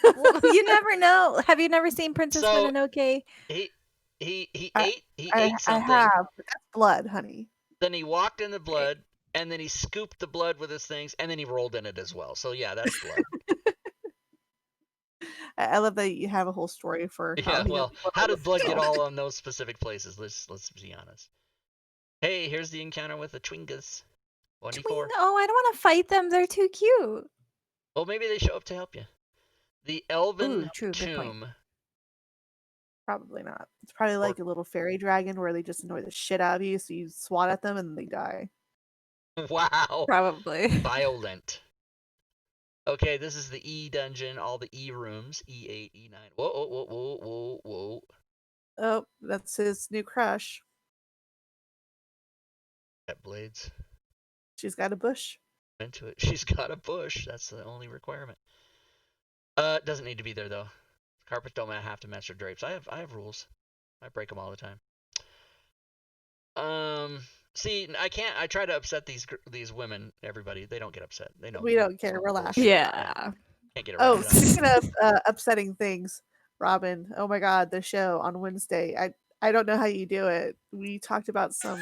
Well, you never know. Have you never seen Princess So- Mononoke? He I- ate I something. have, but that's blood, honey. Then he walked in the blood, and then he scooped the blood with his things, and then he rolled in it as well. So yeah, that's blood. I love that you have a whole story for Yeah, he well, knows what how it did is. blood get all on those specific places? Let's be honest. Hey, here's the encounter with the Twingas. 1d4. Oh, I don't want to fight them. They're too cute. Well, maybe they show up to help you. The Elven Ooh, true, good point. Tomb. Probably not. It's probably like a little fairy dragon where they just annoy the shit out of you, so you swat at them and they die. Wow. Probably. Violent. Okay, this is the E dungeon, all the E rooms. E8, E9. Whoa, whoa, whoa, whoa, whoa, whoa. Oh, that's his new crush. Got blades. She's got a bush. Into it. She's got a bush. That's the only requirement. Doesn't need to be there though. Carpets don't have to match their drapes. I have rules. I break them all the time. See, I can't. I try to upset these women. Everybody, they don't get upset. They know. We don't care. We're laughing. Yeah. Can't get Oh, around it. speaking of upsetting things, Robin. Oh my God, the show on Wednesday. I don't know how you do it. We talked about some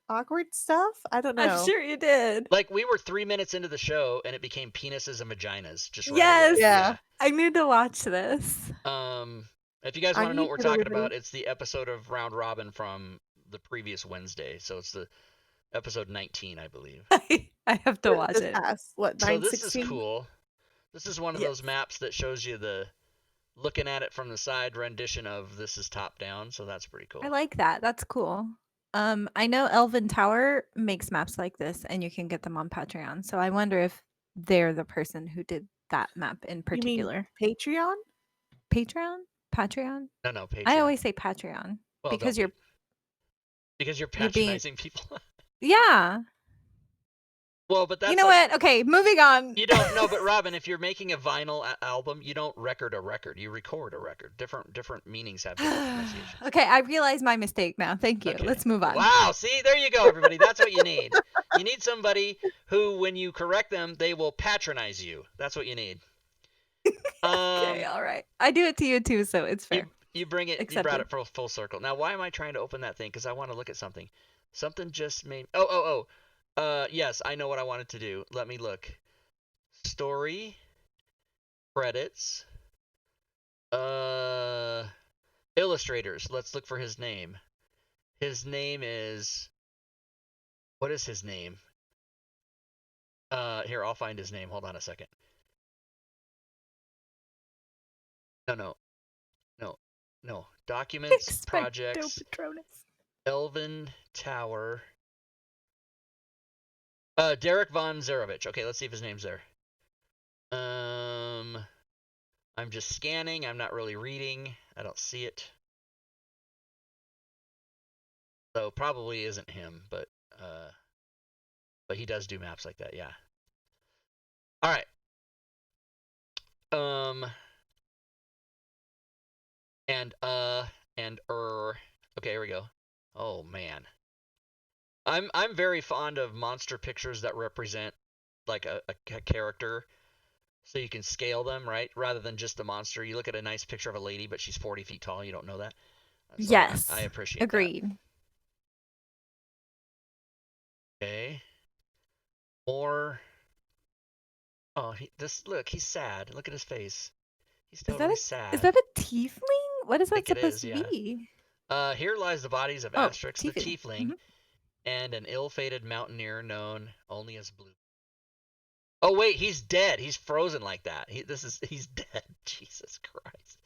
awkward stuff. I don't know. I'm sure you did. Like we were 3 minutes into the show and it became penises and vaginas. Just right Yes. away. Yeah. I need to watch this. If you guys want to know what we're YouTube, talking everybody. about, it's the episode of Round Robin from the previous Wednesday. So it's the episode 19, I believe. I have to watch This it. past, what, So this is 9/16? cool. This is one of Yes. those maps that shows you the looking at it from the side rendition of this is top down. So that's pretty cool. I like that. That's cool. I know Elven Tower makes maps like this, and you can get them on Patreon. So I wonder if they're the person who did that map in You mean particular. Patreon? Patreon? Patreon? No, Patreon. I always say Patreon Well, because don't you're you're being- patronizing people. yeah. Well, but that's You know like, what? Okay, moving on. You don't know, but Robin, if you're making a vinyl album, you don't record a record. You record a record. Different meanings have different pronunciations. Okay, I realize my mistake now. Thank you. Okay. Let's move on. Wow, see, there you go, everybody. That's what you need. You need somebody who, when you correct them, they will patronize you. That's what you need. Okay, all right. I do it to you too, so it's fair. You bring it. You Accepted. brought it full circle. Now, why am I trying to open that thing? Because I want to look at something. Something just made. Yes, I know what I wanted to do. Let me look. Story. Credits. Illustrators. Let's look for his name. His name is. What is his name? Here, I'll find his name. Hold on a second. No. Documents, Expecto projects, Patronus. Elven Tower. Derek Von Zarovich. Okay, let's see if his name's there. I'm just scanning. I'm not really reading. I don't see it. So probably isn't him, but he does do maps like that, yeah. All right. Okay, here we go. Oh man. I'm very fond of monster pictures that represent like a character, so you can scale them, right? Rather than just the monster. You look at a nice picture of a lady, but she's 40 feet tall. You don't know that. So Yes. I appreciate Agreed. that. Okay. More. Oh, look. He's sad. Look at his face. He's totally sad. Is that a tiefling? What is that think it supposed is, to yeah. be? Here lies the bodies of Oh, Asterix the tiefling. Tiefling. and an ill-fated mountaineer known only as Blue. Oh wait, he's dead. He's frozen like that. He's dead. Jesus Christ.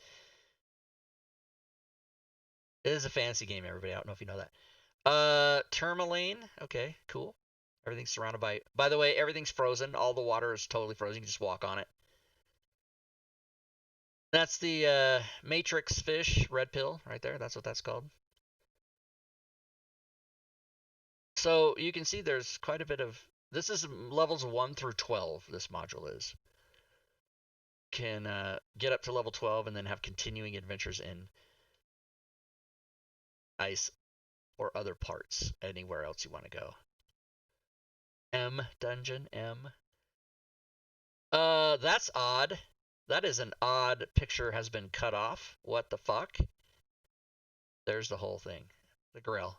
It is a fantasy game, everybody. I don't know if you know that. Tourmaline. Okay, cool. Everything's surrounded by the way, everything's frozen. All the water is totally frozen. You can just walk on it. That's the Matrix fish, red pill, right there. That's what that's called. So you can see there's quite a bit of... This is levels 1 through 12, this module is. Can get up to level 12 and then have continuing adventures in ice or other parts, anywhere else you want to go. M dungeon, M. That's odd. That is an odd picture has been cut off. What the fuck? There's the whole thing. The grill.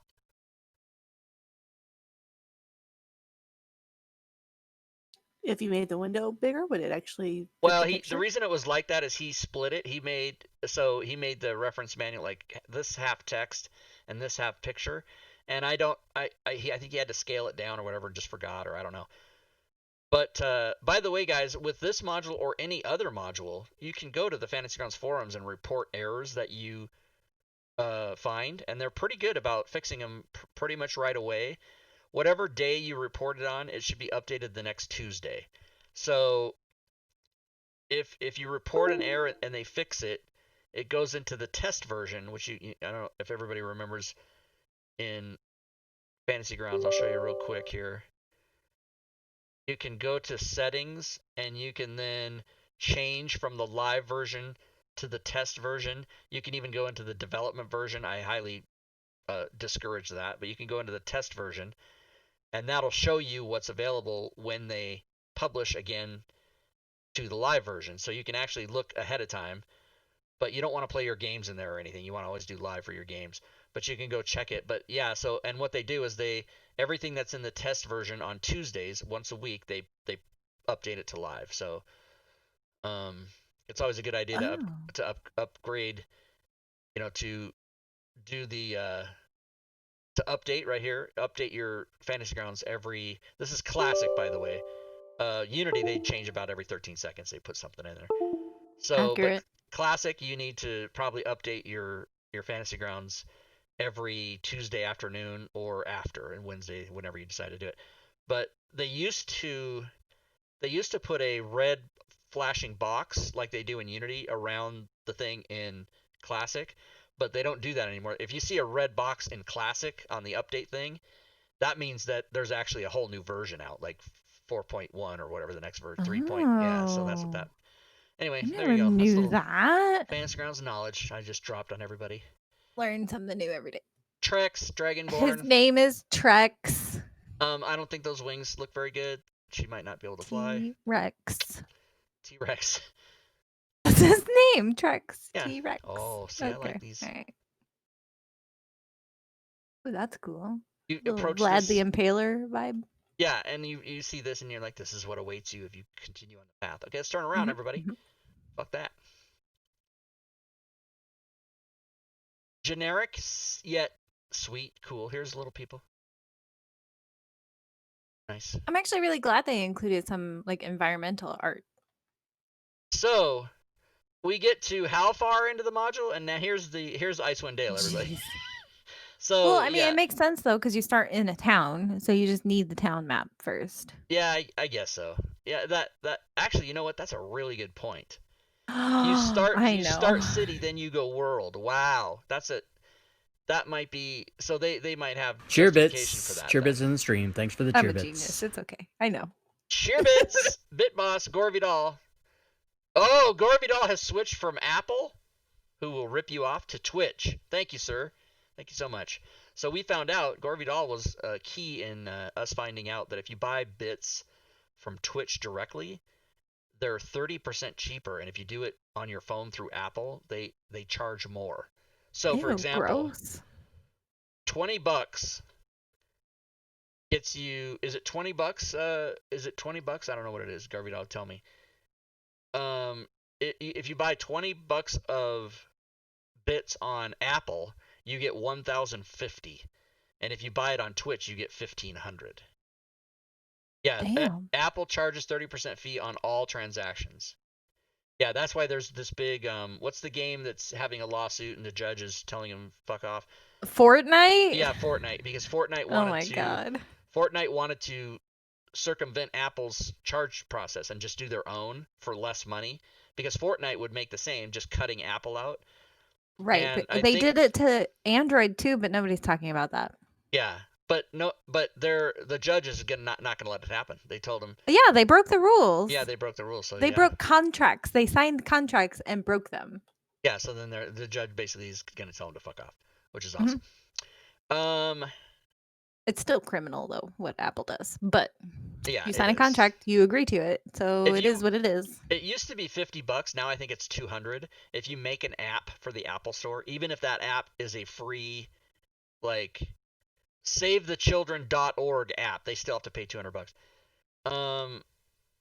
If you made the window bigger, would it actually fit Well, the the picture? reason it was like that is he split it. He made the reference manual like this half text and this half picture. And I think he had to scale it down or whatever and just forgot, or I don't know. But by the way, guys, with this module or any other module, you can go to the Fantasy Grounds forums and report errors that you find, and they're pretty good about fixing them pretty much right away. Whatever day you report it on, it should be updated the next Tuesday. So if you report an error and they fix it, it goes into the test version, which I don't know if everybody remembers in Fantasy Grounds. I'll show you real quick here. You can go to settings and you can then change from the live version to the test version. You can even go into the development version. I highly discourage that, but you can go into the test version and that'll show you what's available when they publish again to the live version. So you can actually look ahead of time, but you don't want to play your games in there or anything. You want to always do live for your games, but you can go check it. But yeah, so, and what they do is everything that's in the test version on Tuesdays, once a week, they update it to live. So it's always a good idea to upgrade, to do the to update right here. Update your Fantasy Grounds this is classic, by the way. Unity, they change about every 13 seconds. They put something in there. So, Accurate. But classic, you need to probably update your Fantasy Grounds every Tuesday afternoon or after, and Wednesday, whenever you decide to do it. But they used to put a red flashing box like they do in Unity around the thing in Classic, but they don't do that anymore. If you see a red box in Classic on the update thing, that means that there's actually a whole new version out, like 4.1 or whatever the next version, 3. Yeah, so that's what that. Anyway, I there never you go. knew that. Fantasy Grounds knowledge I just dropped on everybody. Learn something new every day. Trex, Dragonborn. His name is Trex. I don't think those wings look very good. She might not be able to fly. T-Rex. T-Rex. That's his name, Trex. Yeah. T-Rex. Oh, see, I like these. All right. Oh, that's cool. You Little approach Vlad this... the Impaler vibe. Yeah, and you see this and you're like, this is what awaits you if you continue on the path. Okay, let's turn around, everybody. Fuck that. Generic, yet sweet, cool. Here's little people. Nice. I'm actually really glad they included some like environmental art. So we get to how far into the module, and now here's Icewind Dale, everybody. So well, I mean, it makes sense though because you start in a town, so you just need the town map first. Yeah, I guess so. Yeah, that actually, you know what? That's a really good point. You start city, then you go world. Wow, that might be so they might have justification for that. Cheerbits in the stream. Thanks for the cheerbits. I'm a genius. It's okay. I know. Cheerbits, Bitboss, Gorvidal. Oh, Gorvidal has switched from Apple, who will rip you off, to Twitch. Thank you, sir. Thank you so much. So we found out Gorvidal was key in us finding out that if you buy bits from Twitch directly, they're 30% cheaper, and if you do it on your phone through Apple, they charge more. So, for example, gross. $20 gets you. Is it $20? Is it $20? I don't know what it is. Garvey Dog, tell me. If you buy $20 of bits on Apple, you get 1,050. and if you buy it on Twitch, you get 1,500. Yeah, Damn. Apple charges 30% fee on all transactions. Yeah, that's why there's this big what's the game that's having a lawsuit and the judge is telling him fuck off? Fortnite? Yeah, Fortnite, because Fortnite Oh wanted my god. to circumvent Apple's charge process and just do their own for less money, because Fortnite would make the same, just cutting Apple out. Right. And But they did it to Android too, but nobody's talking about that. Yeah, but the judge is not gonna let it happen. They told him. Yeah, they broke the rules. Yeah, they broke the rules. So they broke contracts. They signed contracts and broke them. Yeah, so then the judge basically is gonna tell them to fuck off, which is awesome. It's still criminal though what Apple does, but yeah, you sign a contract, you agree to it, so it is what it is. It used to be $50. Now I think it's $200 if you make an app for the Apple Store, even if that app is a free, like, SaveTheChildren.org app. They still have to pay $200.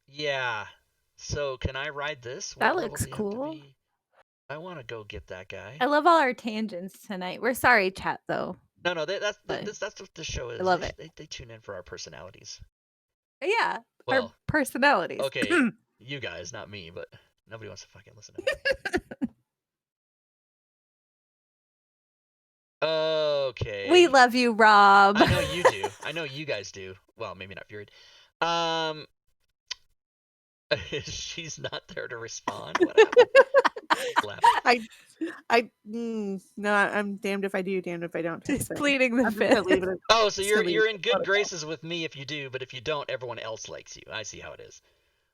Yeah. So can I ride this? That looks cool. I want to go get that guy. I love all our tangents tonight. We're sorry, chat, though. No, that's what this show is. I love it. They tune in for our personalities. Yeah, well, our personalities. Okay, you guys, not me, but nobody wants to fucking listen to me. Okay. We love you, Rob. I know you do. I know you guys do. Well, maybe not Fury. She's not there to respond. What happened? No, I'm damned if I do, damned if I don't. Just pleading the fifth. Oh, so you're in good graces with me if you do, but if you don't, everyone else likes you. I see how it is.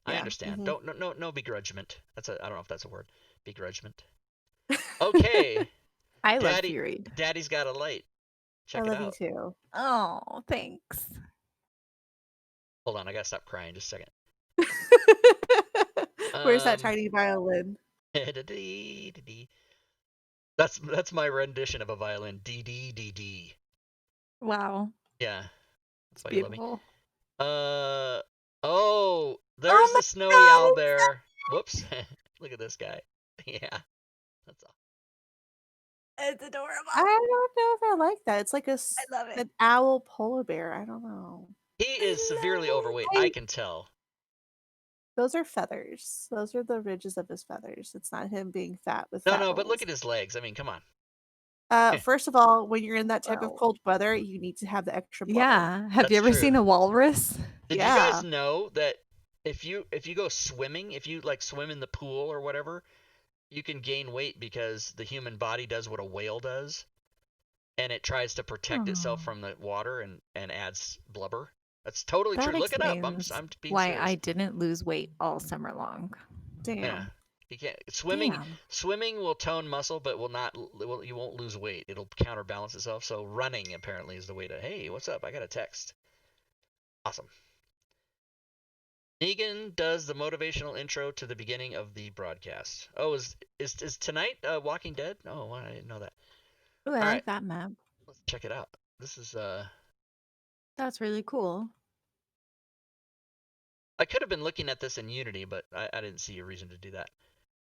Yeah. I understand. No begrudgement. I don't know if that's a word. Begrudgement. Okay. I love Fury. Daddy's got a light. Check it out. I love you too. Oh, thanks. Hold on, I gotta stop crying just a second. Where's that tiny violin? That's my rendition of a violin. D D D D. Wow. Yeah. That's why beautiful. You love me. Oh, there's the snowy owlbear. Whoops. Look at this guy. Yeah. That's all. It's adorable. I don't know if I like that. It's like I love it. An owl polar bear. I don't know. He is severely overweight. I can tell. Those are feathers. Those are the ridges of his feathers. It's not him being fat with No, but look at his legs. I mean, come on. First of all, when you're in that type of cold weather, you need to have the extra blubber. Yeah. Have you ever seen a walrus? Did you guys know that if you go swimming, if you like swim in the pool or whatever, you can gain weight because the human body does what a whale does, and it tries to protect itself from the water and adds blubber. That's totally true. Look it up. I'm being why serious. I didn't lose weight all summer long. Damn. Yeah. You can't swimming will tone muscle, but you won't lose weight. It'll counterbalance itself. So running apparently is the way to, hey, what's up? I got a text. Awesome. Negan does the motivational intro to the beginning of the broadcast. Oh, is tonight Walking Dead? Oh, I didn't know that. Ooh, I like that map. Let's check it out. This is That's really cool. I could have been looking at this in Unity, but I didn't see a reason to do that.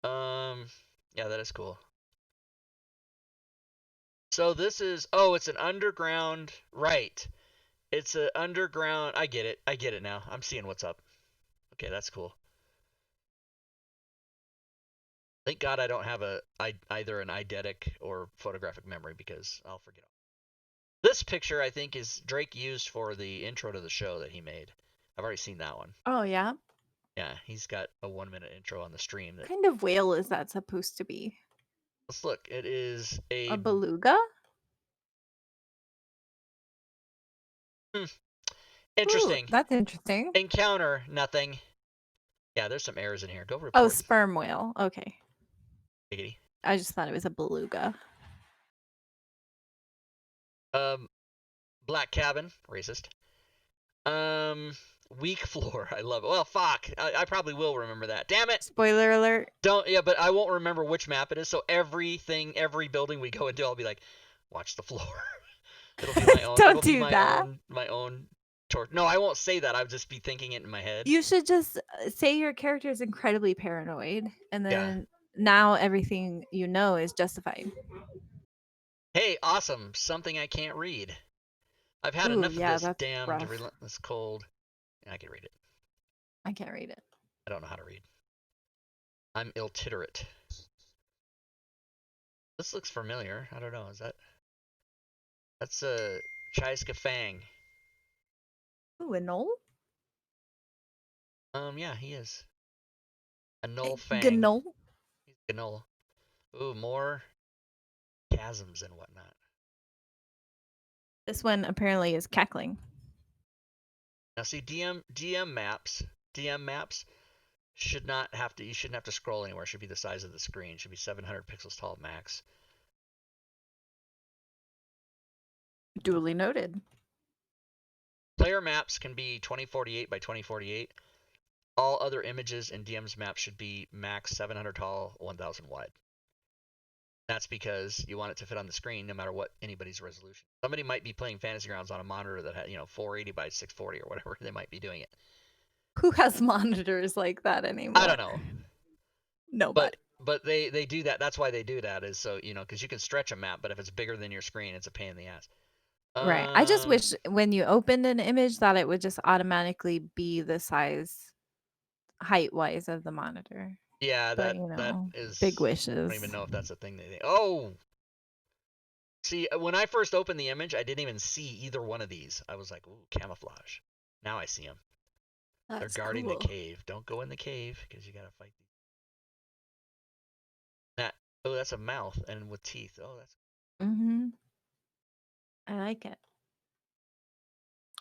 Yeah, that is cool. So this is, it's an underground, right. It's an underground, I get it now. I'm seeing what's up. Okay, that's cool. Thank God I don't have either an eidetic or photographic memory, because I'll forget. This picture, I think, is Drake used for the intro to the show that he made. I've already seen that one. Oh, yeah? Yeah, he's got a 1-minute intro on the stream. What kind of whale is that supposed to be? Let's look. It is a beluga? Interesting. Ooh, that's interesting. Encounter, nothing. Yeah, there's some errors in here. Go report. Oh, sperm whale. Okay. Giggity. I just thought it was a beluga. Black cabin, racist. Weak floor. I love it. Well, fuck. I probably will remember that. Damn it. Spoiler alert. But I won't remember which map it is. So every building we go into, I'll be like, watch the floor. It'll be my own. Don't do that. My own torture. No, I won't say that. I'll just be thinking it in my head. You should just say your character is incredibly paranoid, and then now everything you know is justified. Hey, awesome. Something I can't read. I've had Ooh, enough of yeah, this that's damned rough. relentless cold. Yeah, I can read it. I can't read it. I don't know how to read. I'm illiterate. This looks familiar. I don't know. Is that? That's Chaiska Fang. Ooh, a knoll? Yeah, he is. A Null Fang. Gnoll? He's Gnoll. Ooh, more chasms and whatnot. This one apparently is cackling. Now see, DM maps should not have to. You shouldn't have to scroll anywhere. It should be the size of the screen. It should be 700 pixels tall max. Duly noted. Player maps can be 2048 by 2048. All other images in DM's maps should be max 700 tall, 1000 wide. That's because you want it to fit on the screen no matter what anybody's resolution. Somebody might be playing Fantasy Grounds on a monitor that had, 480 by 640 or whatever. They might be doing it. Who has monitors like that anymore? I don't know. Nobody. But they do that. That's why they do that, is so, because you can stretch a map, but if it's bigger than your screen, it's a pain in the ass. Right. I just wish when you opened an image that it would just automatically be the size height wise of the monitor. Yeah, But that is big wishes. I don't even know if that's a thing they Oh, see, when I first opened the image, I didn't even see either one of these. I was like, ooh, camouflage. Now I see them. They're guarding the cave. Don't go in the cave because you gotta fight these. Oh, that's a mouth and with teeth. Oh, that's. I like it.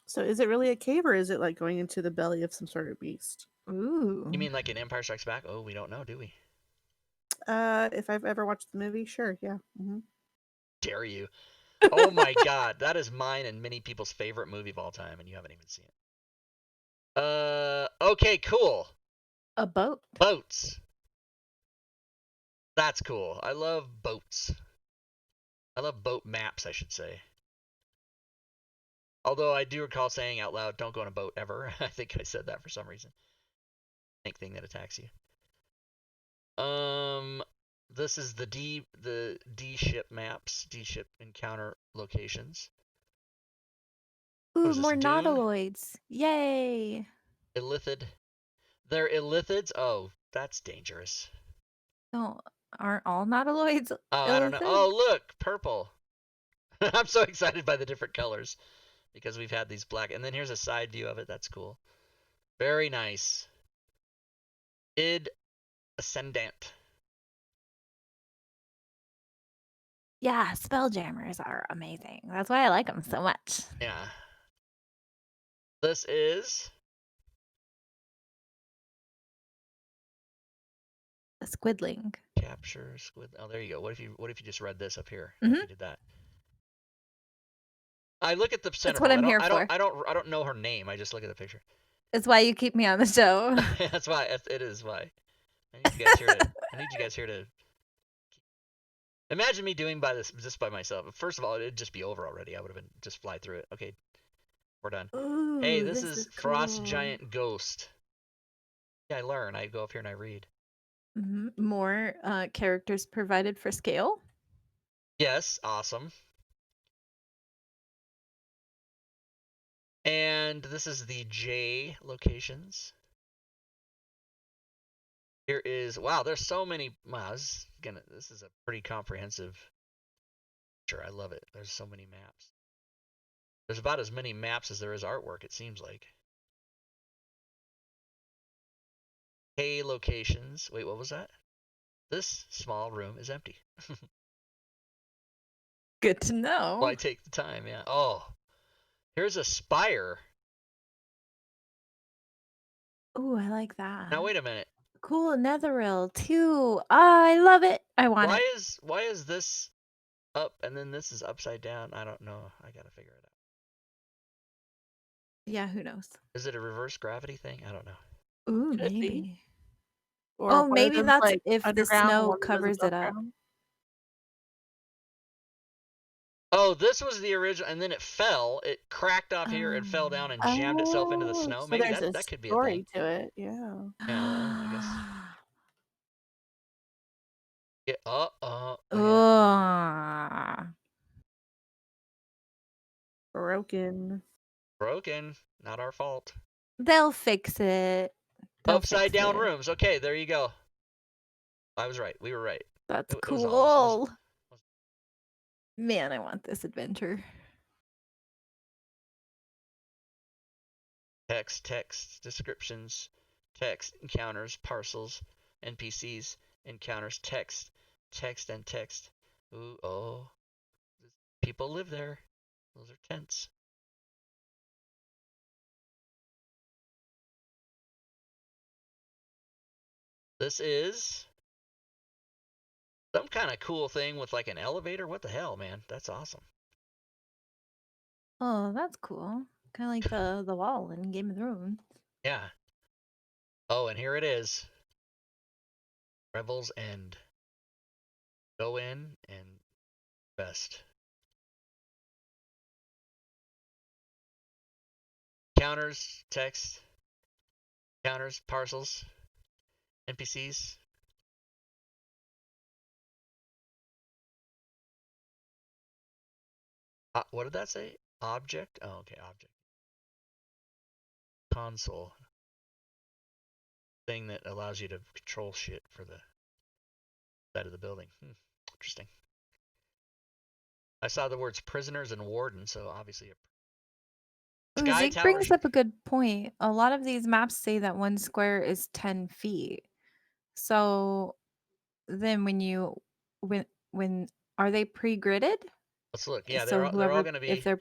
So is it really a cave, or is it like going into the belly of some sort of beast? Ooh. You mean like in Empire Strikes Back? Oh, we don't know, do we? If I've ever watched the movie, sure, yeah. Dare you? Oh my God, that is mine and many people's favorite movie of all time, and you haven't even seen it. Okay, cool. A boat. Boats. That's cool. I love boats. I love boat maps, I should say. Although I do recall saying out loud, don't go on a boat ever. I think I said that for some reason. Snake thing that attacks you. This is the D ship maps, D ship encounter locations. Ooh, more nautiloids. Yay. Illithid. They're illithids? Oh, that's dangerous. No, aren't all nautiloids? Oh, I don't know. Oh, look, purple. I'm so excited by the different colors because we've had these black. And then here's a side view of it. That's cool. Very nice. Id Ascendant. Yeah, spelljammers are amazing. That's why I like them so much. Yeah. This is a squidling. Capture squid. Oh, there you go. What if you just read this up here? If you did that. I look at the center. That's what I'm here for. I don't know her name. I just look at the picture. It's why you keep me on the show. That's why. It is why. I need you guys here to. Imagine me doing this by myself. First of all, it'd just be over already. I would have been just fly through it. Okay, we're done. Ooh, hey, this is cool. Frost Giant Ghost. Yeah, I learn. I go up here and I read. More characters provided for scale. Yes, awesome. And this is the J locations. Here is, wow, there's so many. Wow, this is a pretty comprehensive picture. I love it. There's so many maps. There's about as many maps as there is artwork, it seems like. K locations. Wait, what was that? This small room is empty. Good to know. Why take the time? Yeah. Oh, here's a spire. Ooh, I like that. Now wait a minute. Cool, Netheril too. Oh, I love it. I want it. Why is this up and then this is upside down? I don't know. I gotta figure it out. Yeah, who knows? Is it a reverse gravity thing? I don't know. Ooh, maybe. Or maybe that's like if the snow covers it up. Oh, this was the original, and then it fell. It cracked off here and fell down and jammed itself into the snow. So Maybe there's that could be a story thing. to it. Yeah. Yeah, well, I guess. Yeah. broken. Broken. Not our fault. They'll fix it. They'll Upside fix down it. rooms. Okay, there you go. I was right. We were right. That's It cool. was all- Man, I want this adventure. Text, descriptions, text, encounters, parcels, NPCs, encounters, text, and text. Ooh, oh. People live there. Those are tents. This is some kind of cool thing with like an elevator. What the hell, man? That's awesome. Oh, that's cool. Kind of like the wall in Game of Thrones. Yeah. Oh, and here it is. Revel's End. Go in and rest. Counters, text, counters, parcels, NPCs. What did that say? Object? Oh, okay, object. Console. Thing that allows you to control shit for the side of the building. Interesting. I saw the words prisoners and warden, so obviously Ooh, Sky Zeke Tower. brings up a good point. A lot of these maps say that one square is 10 feet. So then when are they pre-gridded? Let's look. Yeah, So they're all whoever, gonna be. if they're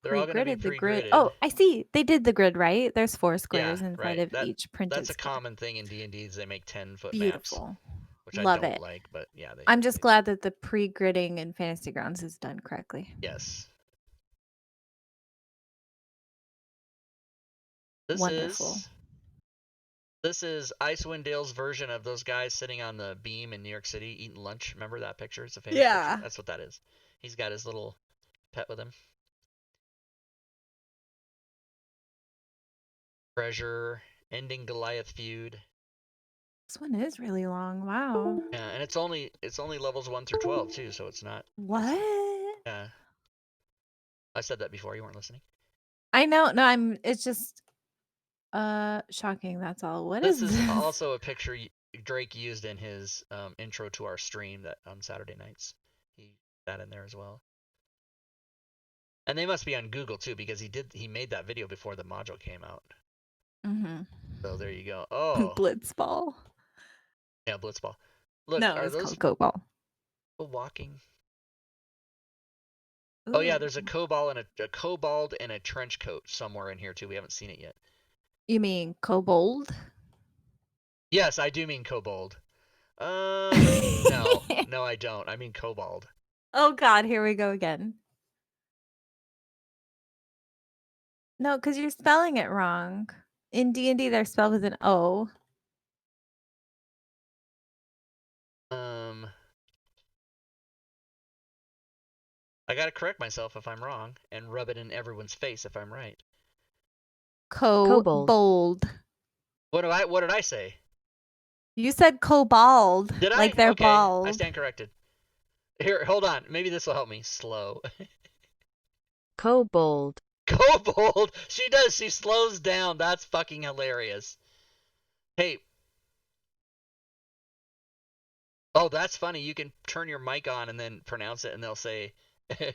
They're all gonna be pre-gridded, the grid. pre-gridded. Oh, I see. They did the grid, right? There's 4 squares Yeah, inside right. of each printed That's a square. common thing in D&D is they make 10-foot maps, Beautiful. which Love I don't it. like, but yeah. I'm just glad that the pre-gridding in Fantasy Grounds is done correctly. Yes. This Wonderful. is Icewind Dale's version of those guys sitting on the beam in New York City eating lunch. Remember that picture? It's a famous picture. That's what that is. He's got his little pet with him. Treasure, ending Goliath feud. This one is really long. Wow. Yeah, and it's only levels 1 through 12 too, so it's not. What? Yeah. I said that before. You weren't listening. I know. No, it's just shocking. That's all. What is This this? is also a picture Drake used in his intro to our stream that on Saturday nights. He put that in there as well. And they must be on Google too because he made that video before the module came out. So there you go. Oh. Blitzball. Yeah, Blitzball. Look, No, are it's those called Go people walking? Ball. Oh yeah, there's a kobold and a trench coat somewhere in here too. We haven't seen it yet. You mean kobold? Yes, I do mean kobold. No, I don't. I mean kobold. Oh God, here we go again. No, because you're spelling it wrong. In D&D, they're spelled with an O. I gotta correct myself if I'm wrong and rub it in everyone's face if I'm right. Kobold. What did I say? You said kobold. Did I? Like they're okay, bald. I stand corrected. Here, hold on. Maybe this will help me. Slow. Kobold. Kobold. She does. She slows down. That's fucking hilarious. Hey. Oh, that's funny. You can turn your mic on and then pronounce it, and they'll say,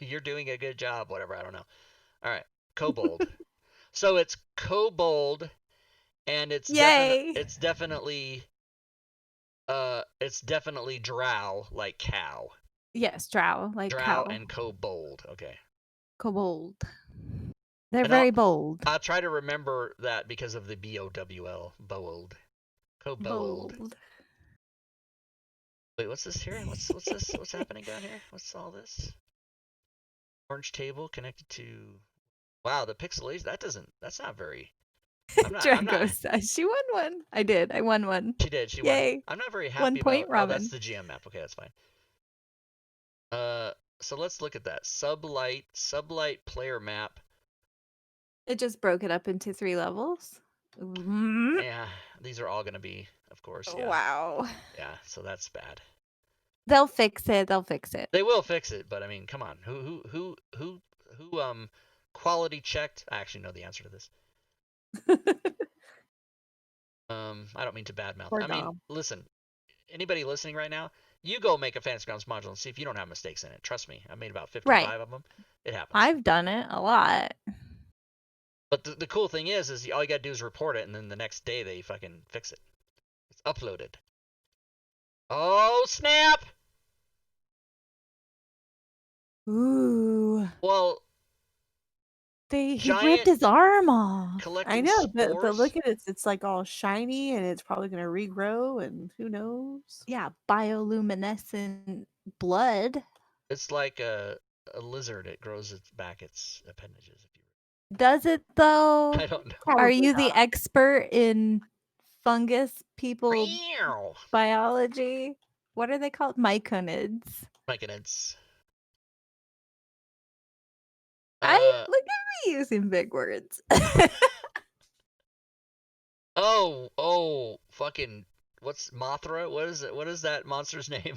"You're doing a good job." Whatever. I don't know. All right. Kobold. So it's kobold, and it's definitely drow, like cow. Yes, drow, like drow cow. and kobold. Okay. Kobold. They're And very bold. I'll try to remember that because of the BOWL. Bold. Kobold. Wait, what's this here? What's this? What's happening down here? What's all this? Orange table connected to. Wow, the pixelation. That's not very. Draco says she won one. I did. I won one. She did. She Yay. won. I'm not very happy 1 point, about. Robin. Oh, that's the GM map. Okay, that's fine. So let's look at that sublight player map. It just broke it up into 3 levels. Yeah, these are all gonna be, of course. Yeah. Wow. Yeah, so that's bad. They'll fix it. They'll fix it. They will fix it, but I mean, come on. Who quality checked. I actually know the answer to this. I don't mean to badmouth. Poor I mean, Dom. listen, anybody listening right now, you go make a Fantasy Grounds module and see if you don't have mistakes in it. Trust me, I made about 55 of them. It happens. I've done it a lot. But the cool thing is all you gotta do is report it, and then the next day they fucking fix it. It's uploaded. Oh, snap! Ooh. Well, He giant ripped his arm off. collecting I know, but spores. look at it. It's like all shiny, and it's probably gonna regrow, and who knows? Yeah, bioluminescent blood. It's like a lizard. It grows back its appendages. Does it though? I don't know. Are Probably you the not. expert in fungus people Meow. biology? What are they called? Myconids. Myconids. Look at me using big words. Oh, fucking, what's Mothra? What is it? What is that monster's name?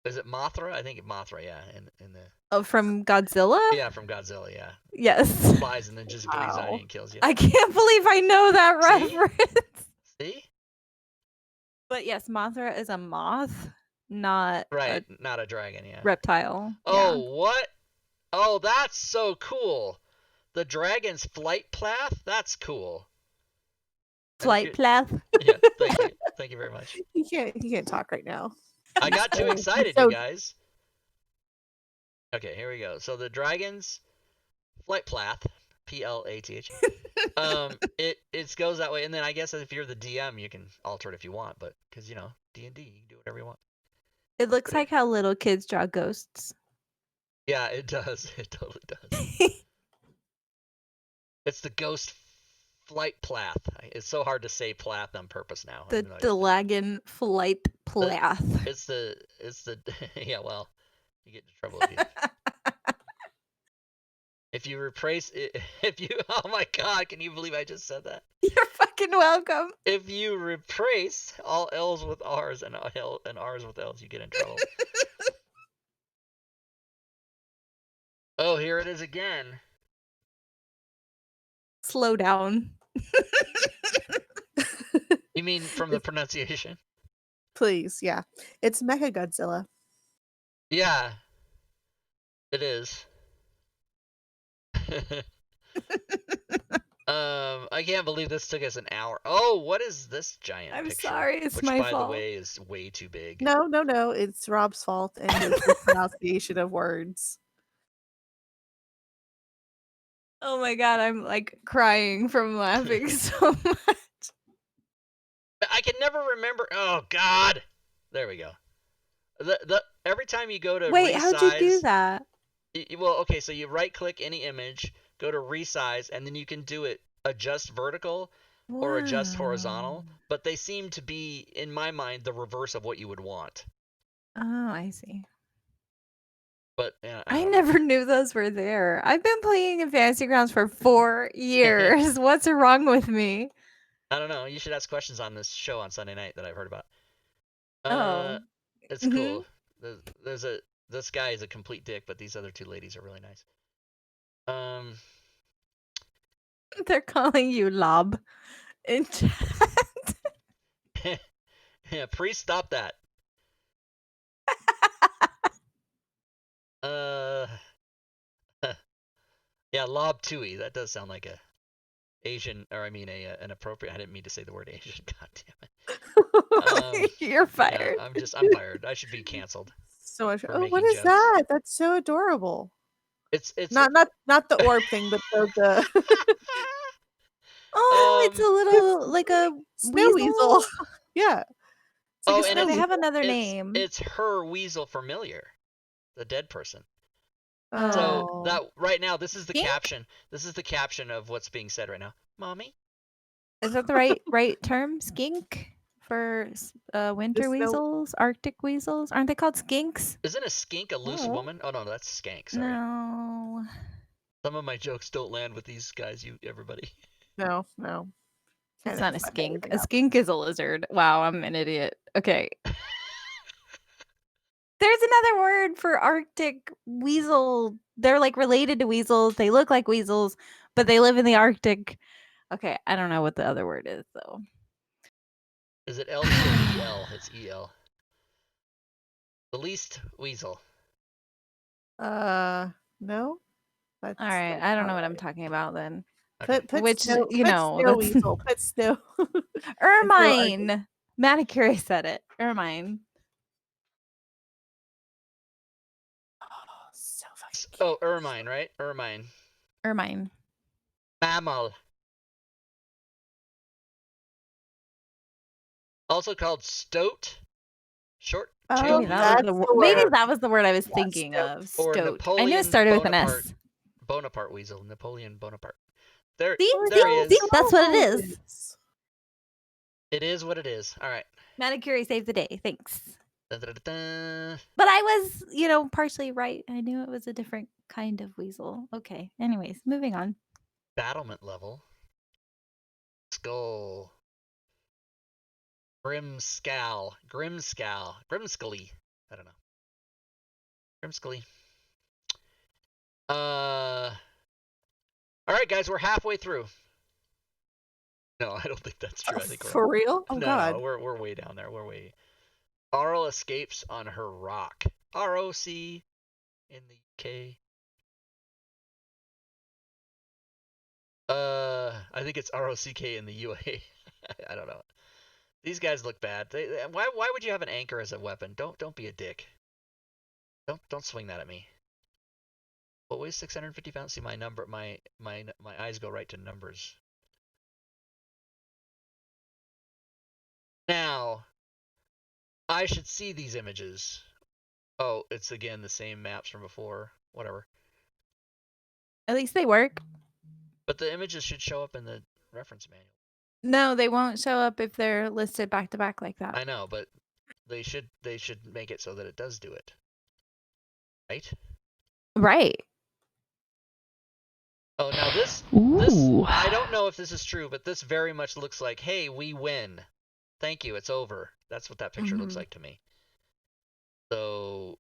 Is it Mothra? I think Mothra, yeah. In the Oh, from Godzilla? yeah, from Godzilla, yeah. Yes. Flies and then just bleeds on you and kills you. I can't believe I know that See? reference. See? But yes, Mothra is a moth, not Right, a not a dragon, yeah. reptile. Oh, Yeah. what? Oh, that's so cool. The dragon's flight path? That's cool. Flight path. Yeah, thank you. Thank you very much. He can't talk right now. I got too excited, you guys. Okay, here we go. So the dragon's flight path, P-L-A-T-H. It goes that way, and then I guess if you're the DM, you can alter it if you want, but because D&D, you can do whatever you want. It looks like how little kids draw ghosts. Yeah, it does. It totally does. It's the ghost flight path. It's so hard to say path on purpose now. The Delagan flight path. It's the yeah. Well, you get into trouble if you replace it. Oh my god, can you believe I just said that? You're fucking welcome. If you replace all L's with R's and R's with L's, you get in trouble. Oh, here it is again. Slow down. You mean from the pronunciation? Please, yeah. It's Mecha Godzilla. Yeah, it is. I can't believe this took us an hour. Oh, what is this giant I'm picture? sorry, it's Which, my by fault. the way, is way too big. No. It's Rob's fault and his pronunciation of words. Oh my god, I'm like crying from laughing so much. I can never remember. Oh God, there we go. Every time you go to Wait, resize, how'd you do that? Well, okay, so you right-click any image, go to resize, and then you can do it adjust vertical or adjust horizontal. But they seem to be, in my mind, the reverse of what you would want. Oh, I see. But yeah, I never knew those were there. I've been playing in Fantasy Grounds for 4 years. What's wrong with me? I don't know. You should ask questions on this show on Sunday night that I've heard about. It's cool. This guy is a complete dick, but these other two ladies are really nice. They're calling you Lob in chat. Yeah, please stop that. Yeah, Lob Tui. That does sound like a Asian, or I mean an appropriate. I didn't mean to say the word Asian. God damn it. You're fired. Yeah, I'm fired. I should be canceled. So much. For Oh, making what is jokes. that? That's so adorable. It's Not the orb thing, but the Oh, it's a little like a snow weasel. Yeah. It's like a and snow they have weasel. another name. It's her weasel familiar, the dead person. Oh. So that right now, this is the Skink? caption. This is the caption of what's being said right now. Mommy. Is that the right term? Skink for winter snow- weasels, Arctic weasels? Aren't they called skinks? Isn't a skink a loose Oh. woman? Oh no, that's skank. Sorry. No. Some of my jokes don't land with these guys. Everybody. No. It's not a skink. A skink is a lizard. Wow, I'm an idiot. Okay. There's another word for Arctic weasel. They're like related to weasels. They look like weasels, but they live in the Arctic. Okay, I don't know what the other word is though. Is it LE or EL? It's EL. The least weasel. No. All right, I don't know what I'm talking about then. Okay. Put Which, snow, you put know, snow that's weasel. Put snow. Ermine. Manicure said it. Ermine. So fucking cute. Oh, ermine, right? Ermine. Ermine. Mammal. Also called stoat. Short Oh, Maybe that was that's the maybe word. that was the word I was Yeah, thinking stoat. of. Or Stoat. I Napoleon knew it started with an Bonaparte. S. Bonaparte weasel. Napoleon Bonaparte. There See, he is. see, that's what it is. It is what it is. All right. Manicure saved the day. Thanks. Dun, dun, dun, dun. But I was, you know, partially right. I knew it was a different kind of weasel. Okay. Anyways, moving on. Battlement level. Skull. Grimskull. Grimscully. I don't know. Grimscully. All right, guys, we're halfway through. No, I don't think that's true. I think we're For real? Oh no, God. no, we're way down there. We're way. Arl escapes on her rock. ROC in the UK. I think it's ROCK in the UA. I don't know. These guys look bad. Why would you have an anchor as a weapon? Don't be a dick. Don't swing that at me. What weighs 650 pounds? See my number. My eyes go right to numbers. Now, I should see these images. Oh, it's again the same maps from before. Whatever. At least they work. But the images should show up in the reference manual. No, they won't show up if they're listed back to back like that. I know, but they should make it so that it does do it. Right? Right. Oh, now this Ooh. I don't know if this is true, but this very much looks like, hey, we win. Thank you, it's over. That's what that picture looks like to me. So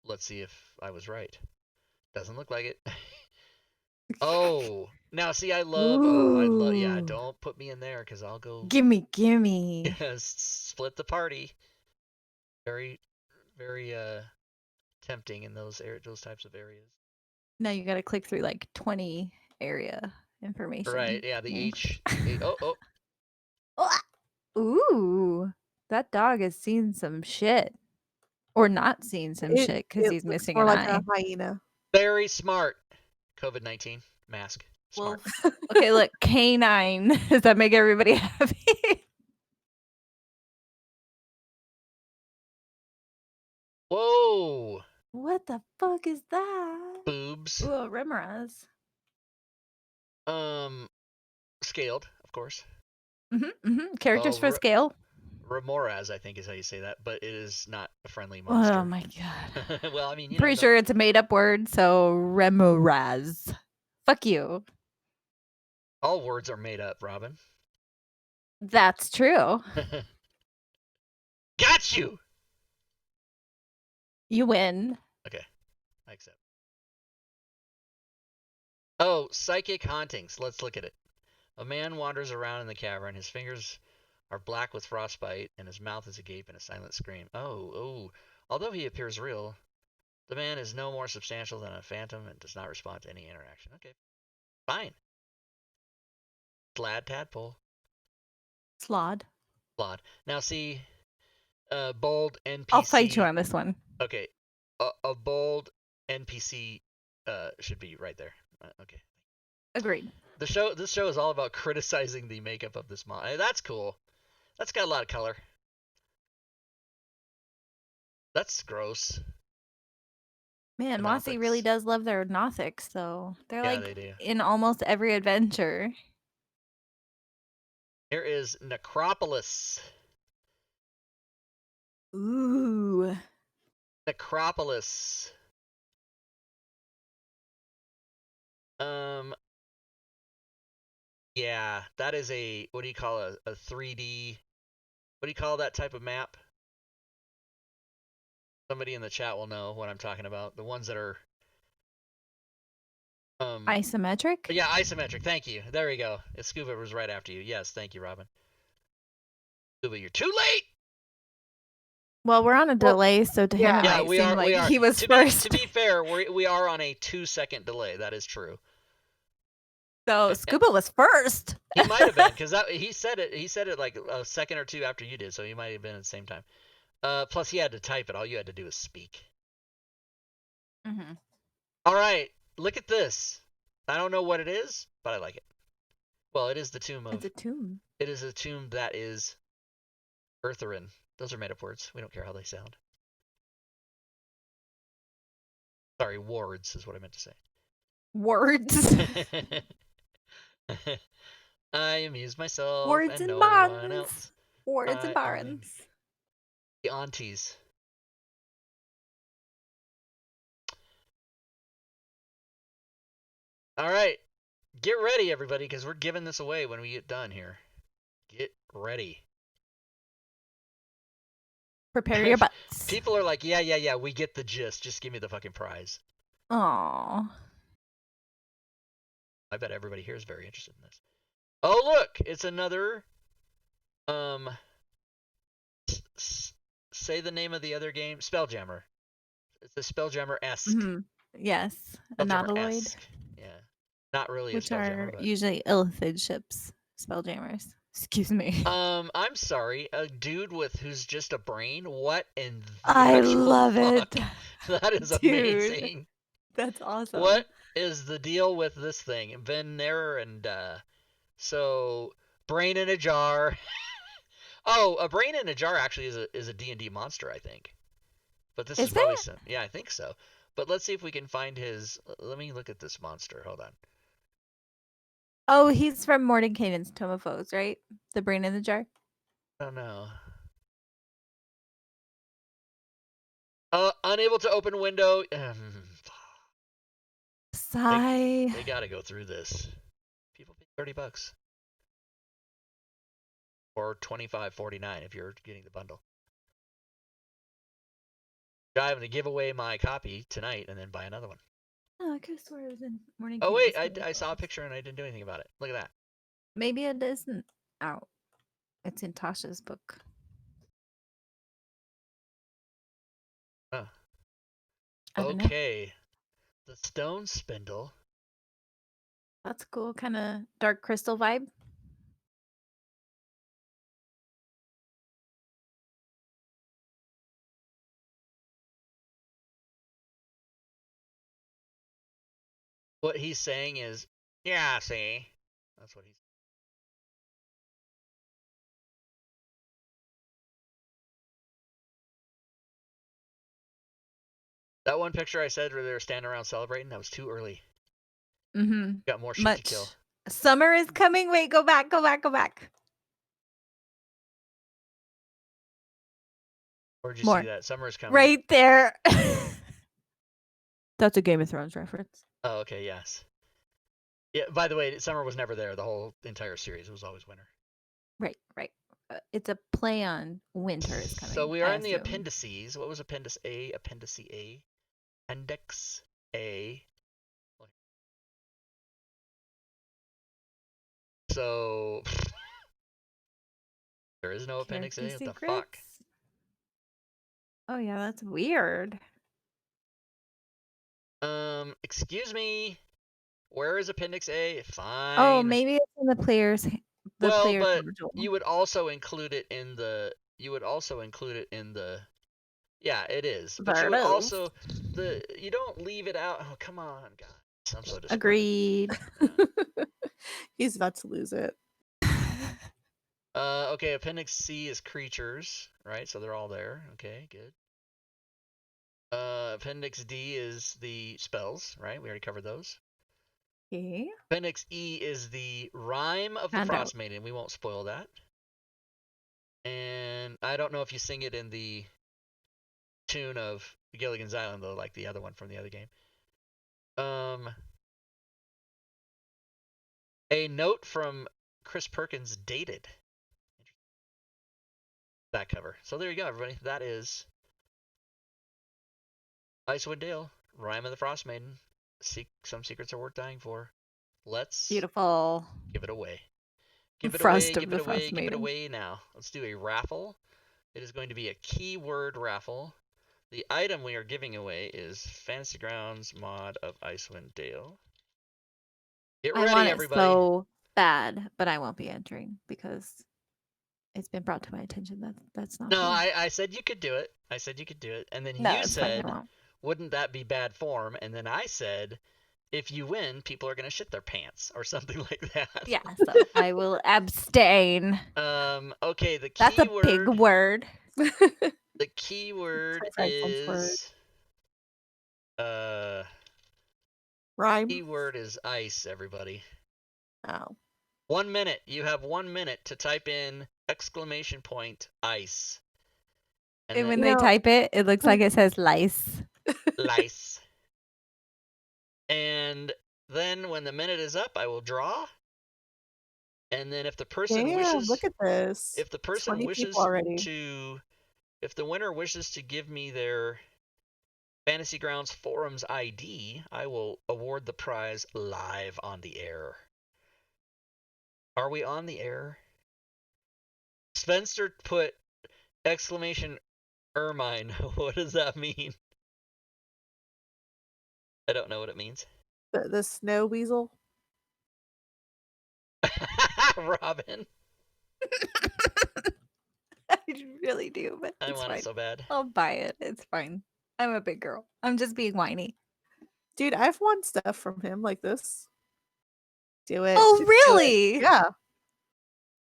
let's see if I was right. Doesn't look like it. Oh, now see, I love, yeah, don't put me in there because I'll go. Gimme. Split the party. Very, very tempting in those types of areas. Now you got to click through like 20 area information. Right, yeah, the H. Oh. Ooh, that dog has seen some shit. Or not seen some shit because he's looks missing more an like eye. a hyena. Very smart. COVID-19 mask. Smart. Well, okay, look, canine. Does that make everybody happy? Whoa. What the fuck is that? Boobs. Ooh, Remoraz. Scaled, of course. Characters for scale. Remoraz, I think is how you say that, but it is not a friendly monster. Oh my god. Well, I mean, you Pretty sure it's a made up word, so Remoraz. Fuck you. All words are made up, Robin. That's true. Got you! You win. Okay, I accept. Oh, psychic hauntings. Let's look at it. A man wanders around in the cavern. His fingers are black with frostbite, and his mouth is agape in a silent scream. Oh. Although he appears real, the man is no more substantial than a phantom and does not respond to any interaction. Okay, fine. Slad tadpole. Slod. Now see, bold NPC. I'll fight you on this one. Okay, a bold NPC should be right there. Okay. Agreed. This show is all about criticizing the makeup of this mod. That's cool. That's got a lot of color. That's gross. Man, The Mossy really Nothics. does love their Nothics, though. They're Yeah, like they do. in almost every adventure. Here is Necropolis. Ooh. Necropolis. Yeah, that is a, what do you call a 3D, what do you call that type of map? Somebody in the chat will know what I'm talking about. The ones that are Isometric? yeah, isometric. Thank you. There we go. Scuba was right after you. Yes, thank you, Robin. Scuba, you're too late. Well, we're on a delay, so to him it Yeah, might we seem are. like We are. he was to first. Be fair, we are on a 2-second delay. That is true. So Scuba was first. He might have been because he said it. He said it like a second or two after you did, so he might have been at the same time. Plus, he had to type it. All you had to do was speak. Mm-hmm. All right, look at this. I don't know what it is, but I like it. Well, it is the tomb of. It's a tomb. It is a tomb that is Eartherin. Those are made up words. We don't care how they sound. Sorry, wards is what I meant to say. Words. I amuse myself Words and and no bonds. one else. Words and barons. The aunties. All right, get ready, everybody, because we're giving this away when we get done here. Get ready. Prepare your butts. People are like, yeah, we get the gist. Just give me the fucking prize. Aww. I bet everybody here is very interested in this. Oh, look, it's another. Say the name of the other game. Spelljammer. It's a Spelljammer-esque. Mm-hmm. Yes, a nautiloid. Yeah, not really. Which a Spelljammer, are but... usually illithid ships. Spelljammers. Excuse me. I'm sorry. A dude who's just a brain. What in the I actual love fuck? it. That is Dude, amazing. That's awesome. What is the deal with this thing? Vener and so brain in a jar. Oh, a brain in a jar actually is a D&D monster, I think. But this is probably some. Yeah, I think so. But let's see if we can find his. Let me look at this monster. Hold on. Oh, he's from Mordenkainen's Tome of Foes, right? The brain in the jar. Oh no. Unable to open window. Sigh. They gotta go through this. People pay $30. Or $25.49 if you're getting the bundle. I'm going to give away my copy tonight and then buy another one. Oh, I could have swore it was in Mordenkainen's. Oh wait, I saw a picture and I didn't do anything about it. Look at that. Maybe it isn't out. It's in Tasha's book. Oh. Know. Okay. The stone spindle. That's cool. Kind of dark crystal vibe. What he's saying is, yeah, see? That's what he's. That one picture I said where they were standing around celebrating, that was too early. Mm-hmm. Got more shit to kill. Summer is coming. Wait, go back. Where'd you see that? Summer is coming. Right there. That's a Game of Thrones reference. Oh, okay, yes. Yeah, by the way, summer was never there. The whole entire series was always winter. Right. It's a play on winter is coming. So we are in the appendices. What was Appendix A? Appendix A? Appendix A. So there is no Appendix A? What the fuck? Oh yeah, that's weird. Excuse me. Where is Appendix A? Fine. Oh, maybe it's in the player's but module. You would also include it in the. Yeah, it is. But you would also you don't leave it out. Oh, come on, God. I'm so disappointed. Agreed. He's about to lose it. Okay, Appendix C is creatures, right? So they're all there. Okay, good. Appendix D is the spells, right? We already covered those. Okay. Appendix E is the rhyme of the Frostmaiden. We won't spoil that. And I don't know if you sing it in the tune of Gilligan's Island, though, like the other one from the other game. A note from Chris Perkins dated. That cover. So there you go, everybody. That is Icewind Dale, Rime of the Frostmaiden. Some secrets are worth dying for. Let's Beautiful. give it away. Give it Frost away, of give the it away, give it Frostmaiden. away now. Let's do a raffle. It is going to be a keyword raffle. The item we are giving away is Fantasy Grounds mod of Icewind Dale. Get I ready, want it everybody. so bad, but I won't be entering because it's been brought to my attention that that's not No, fair. I said you could do it. I said you could do it. And then No, you it's fine. I said, won't. wouldn't that be bad form? And then I said, if you win, people are going to shit their pants or something like that. Yeah, so I will abstain. Okay, the That's a big word. word. The keyword 25 cents word. is Rime. keyword is ice, everybody. Oh. 1 minute. You have 1 minute to type in !ice. And when You they know- type it, it looks like it says lice. Lice. And then when the minute is up, I will draw. And then if the person Damn, wishes, look at this. if the person 20 wishes people already. to, if the winner wishes to give me their Fantasy Grounds Forums ID, I will award the prize live on the air. Are we on the air? Spencer put exclamation Ermine. What does that mean? I don't know what it means. The snow weasel. Robin. I really do, but I it's want fine. it so bad. I'll buy it. It's fine. I'm a big girl. I'm just being whiny. Dude, I've won stuff from him like this. Do it. Oh, Just do it. really? Yeah.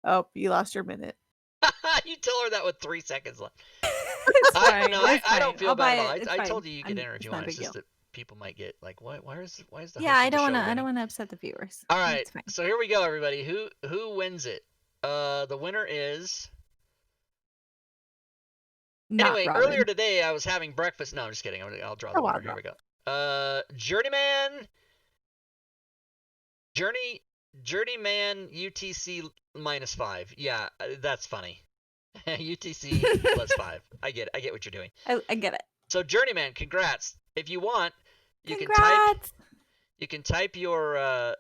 Oh, you lost your minute. You tell her that with 3 seconds left. It's fine. No, It's I don't fine. feel I'll bad buy at all. it. It's I fine. told you could enter if It's you not want. a It's big just deal. that people might get like, why is the host Yeah, I of the don't show want to. I winning? don't want to upset the viewers. All right, It's fine. so here we go, everybody. Who wins it? The winner is. Not Anyway, Robin. earlier today I was having breakfast. No, I'm just kidding. I'll draw the Come winner. on, Here we go. Journeyman UTC -5. Yeah, that's funny. UTC +5. I get what you're doing. I get it. So Journeyman, congrats. If you want, you Congrats. can type your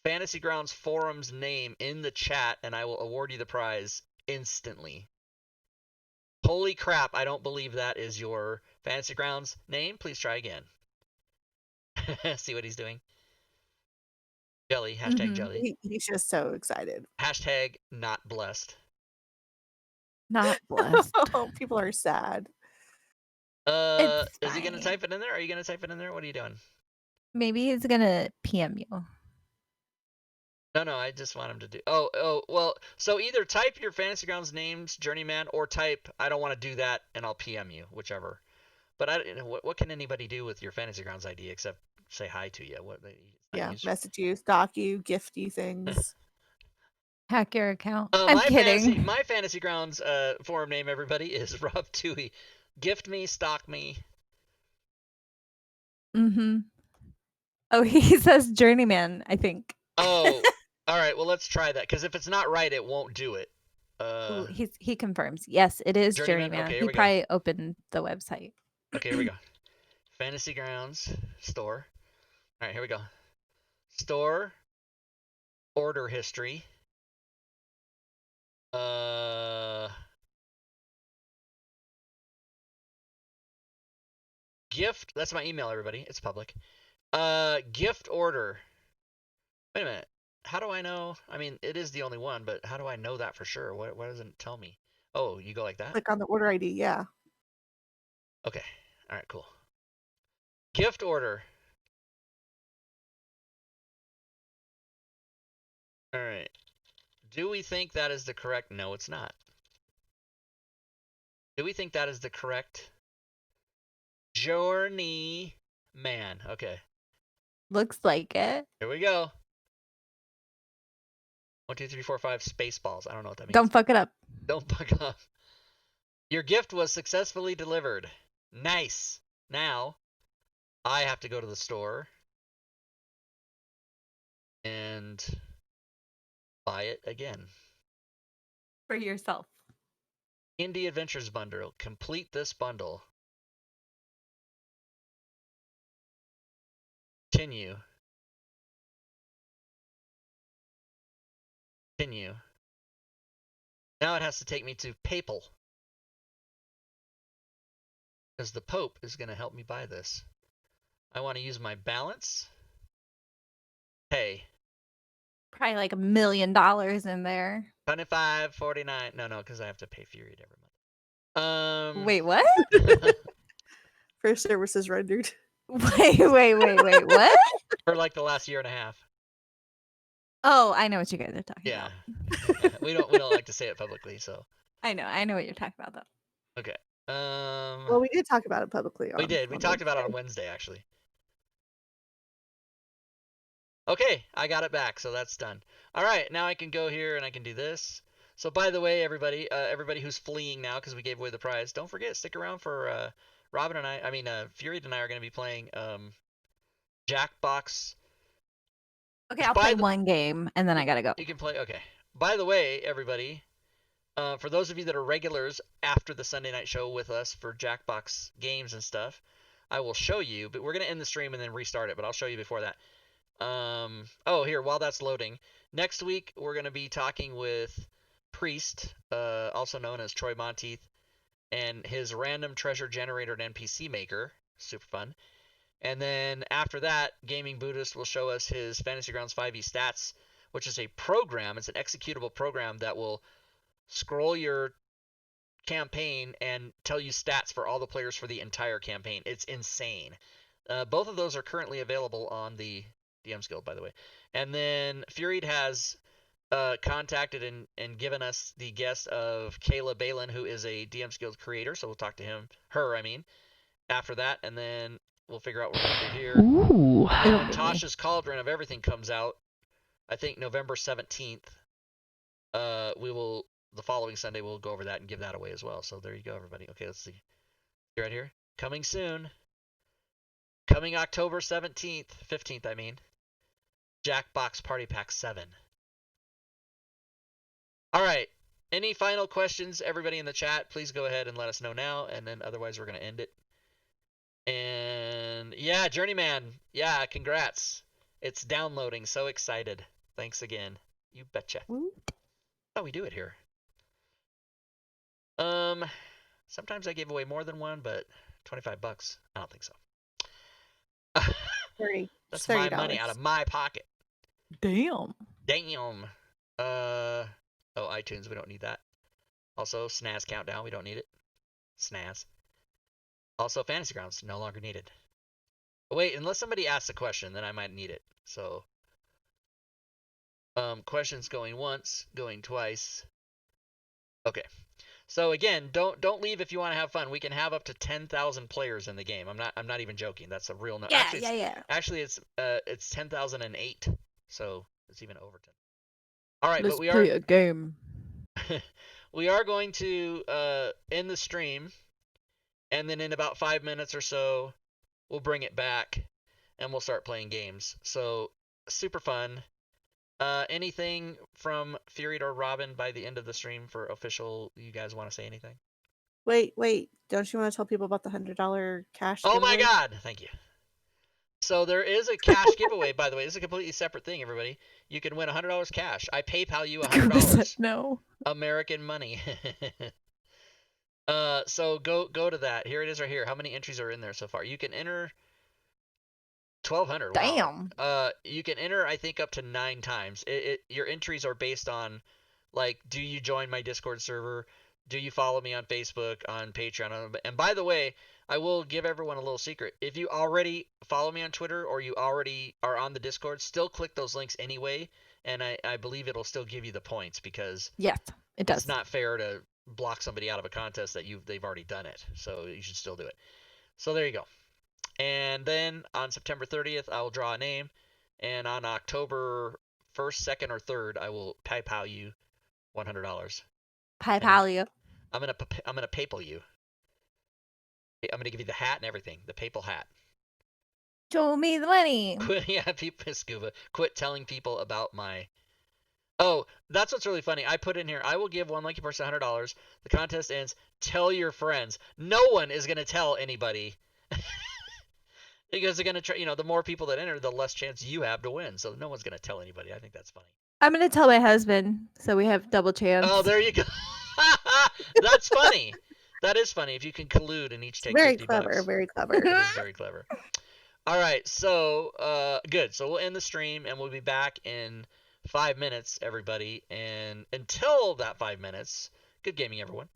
Fantasy Grounds forums name in the chat, and I will award you the prize instantly. Holy crap! I don't believe that is your Fantasy Grounds name. Please try again. See what he's doing. Jelly. Hashtag jelly. He's just so excited. Hashtag not blessed. Not blessed. Oh, people are sad. It's Is he gonna fine. type it in there? Are you gonna type it in there? What are you doing? Maybe he's gonna PM you. No, I just want him to do. Oh, well, so either type your Fantasy Grounds names, Journeyman, or type I don't want to do that, and I'll PM you, whichever. But what can anybody do with your Fantasy Grounds ID except say hi to you? Yeah, message you, stalk you, gift you things. Hack your account. I'm kidding. My Fantasy Grounds forum name, everybody, is Rob Tui. Gift me, stalk me. Mm-hmm. Oh, he says Journeyman, I think. Oh, all right. Well, let's try that, because if it's not right, it won't do it. Ooh, he confirms. Yes, it is Journeyman? Journeyman. Okay, here He we go. probably opened the website. Okay, here we go. Fantasy Grounds store. All right, here we go. Store. Order history. Gift. That's my email, everybody. It's public. Gift order. Wait a minute. How do I know? I mean, it is the only one, but how do I know that for sure? Why doesn't it tell me? Oh, you go like that? Click on the order ID, yeah. Okay. All right, cool. Gift order. All right. Do we think that is the correct? No, it's not. Do we think that is the correct Journeyman? Okay. Looks like it. Here we go. 1, 2, 3, 4, 5 space balls. I don't know what that means. Don't fuck it up. Don't fuck up. Your gift was successfully delivered. Nice. Now, I have to go to the store and buy it again. For yourself. Indie Adventures bundle. Complete this bundle. Continue. Continue. Now it has to take me to Papal. Because the Pope is going to help me buy this. I want to use my balance. Pay. Probably like $1 million in there. 25.49. No, because I have to pay Fury every month. Wait, what? For services rendered. Wait, what? For like the last year and a half. Oh, I know what you guys are talking Yeah. about. we don't like to say it publicly, so. I know what you're talking about though. Okay. Well, we did talk about it publicly. We did. We talked about it on Wednesday, actually. Okay, I got it back, so that's done. All right, now I can go here and I can do this. So by the way, everybody who's fleeing now because we gave away the prize, don't forget, stick around for Robin and Fury and I are going to be playing Jackbox. Okay, I'll play one game and then I gotta go. You can play. Okay. By the way, everybody, for those of you that are regulars after the Sunday night show with us for Jackbox games and stuff, I will show you. But we're going to end the stream and then restart it. But I'll show you before that. Here, while that's loading, next week we're going to be talking with Priest, also known as Troy Monteith, and his random treasure generator and NPC maker. Super fun. And then after that, Gaming Buddhist will show us his Fantasy Grounds 5e stats, which is a program. It's an executable program that will scroll your campaign and tell you stats for all the players for the entire campaign. It's insane. Both of those are currently available on the DM's Guild, by the way. And then Fury has contacted and given us the guest of Kayla Balin, who is a DM's Guild creator. So we'll talk to her, after that. And then we'll figure out what we're going to do here. Ooh. And when Tasha's Cauldron of Everything comes out, I think November 17th, the following Sunday, we'll go over that and give that away as well. So there you go, everybody. Okay, let's see. Right here. Coming soon. Coming October 15th, I mean. Jackbox Party Pack 7. All right. Any final questions, everybody in the chat? Please go ahead and let us know now, and then otherwise we're going to end it. And yeah, Journeyman. Yeah, congrats. It's downloading. So excited. Thanks again. You betcha. Oh, we do it here. Sometimes I give away more than one, but $25. I don't think so. That's my money out of my pocket. Damn. Oh, iTunes, we don't need that. Also, SNAS Countdown, we don't need it. SNAS. Also, Fantasy Grounds, no longer needed. But wait, unless somebody asks a question, then I might need it. So, questions going once, going twice. Okay. So again, don't leave if you want to have fun. We can have up to 10,000 players in the game. I'm not even joking. That's a real number. Actually, it's 10,008. So it's even over 10. All right, Let's but we play a game. We are going to end the stream, and then in about 5 minutes or so, we'll bring it back, and we'll start playing games. So super fun. Anything from Fury or Robin by the end of the stream for official? You guys want to say anything? Wait. Don't you want to tell people about the $100 cash Oh giveaway? my God. Thank you. So there is a cash giveaway, by the way. This is a completely separate thing, everybody. You can win $100 cash. I PayPal you $100. No. American money. So go to that. Here it is right here. How many entries are in there so far? You can enter 1,200. Wow. Damn. You can enter, I think, up to 9 times. Your entries are based on, like, do you join my Discord server? Do you follow me on Facebook, on Patreon? And by the way, I will give everyone a little secret. If you already follow me on Twitter or you already are on the Discord, still click those links anyway, and I believe it'll still give you the points because Yes, it does. it's not fair to block somebody out of a contest that they've already done it. So you should still do it. So there you go. And then on September 30th, I will draw a name, and on October 1st, 2nd, or 3rd, I will PayPal you $100. PayPal you. I'm gonna PayPal you. I'm gonna give you the hat and everything, the PayPal hat. Show me the money. Quit telling people about my. Oh, that's what's really funny. I put in here, I will give one lucky person $100. The contest ends. Tell your friends. No one is gonna tell anybody. Because they're gonna try. The more people that enter, the less chance you have to win. So no one's gonna tell anybody. I think that's funny. I'm gonna tell my husband, so we have double chance. Oh, there you go. That's funny. That is funny if you can collude and each take Very $50. clever. Very clever. It is very clever. All right, so good. So we'll end the stream and we'll be back in 5 minutes, everybody. And until that 5 minutes, good gaming, everyone.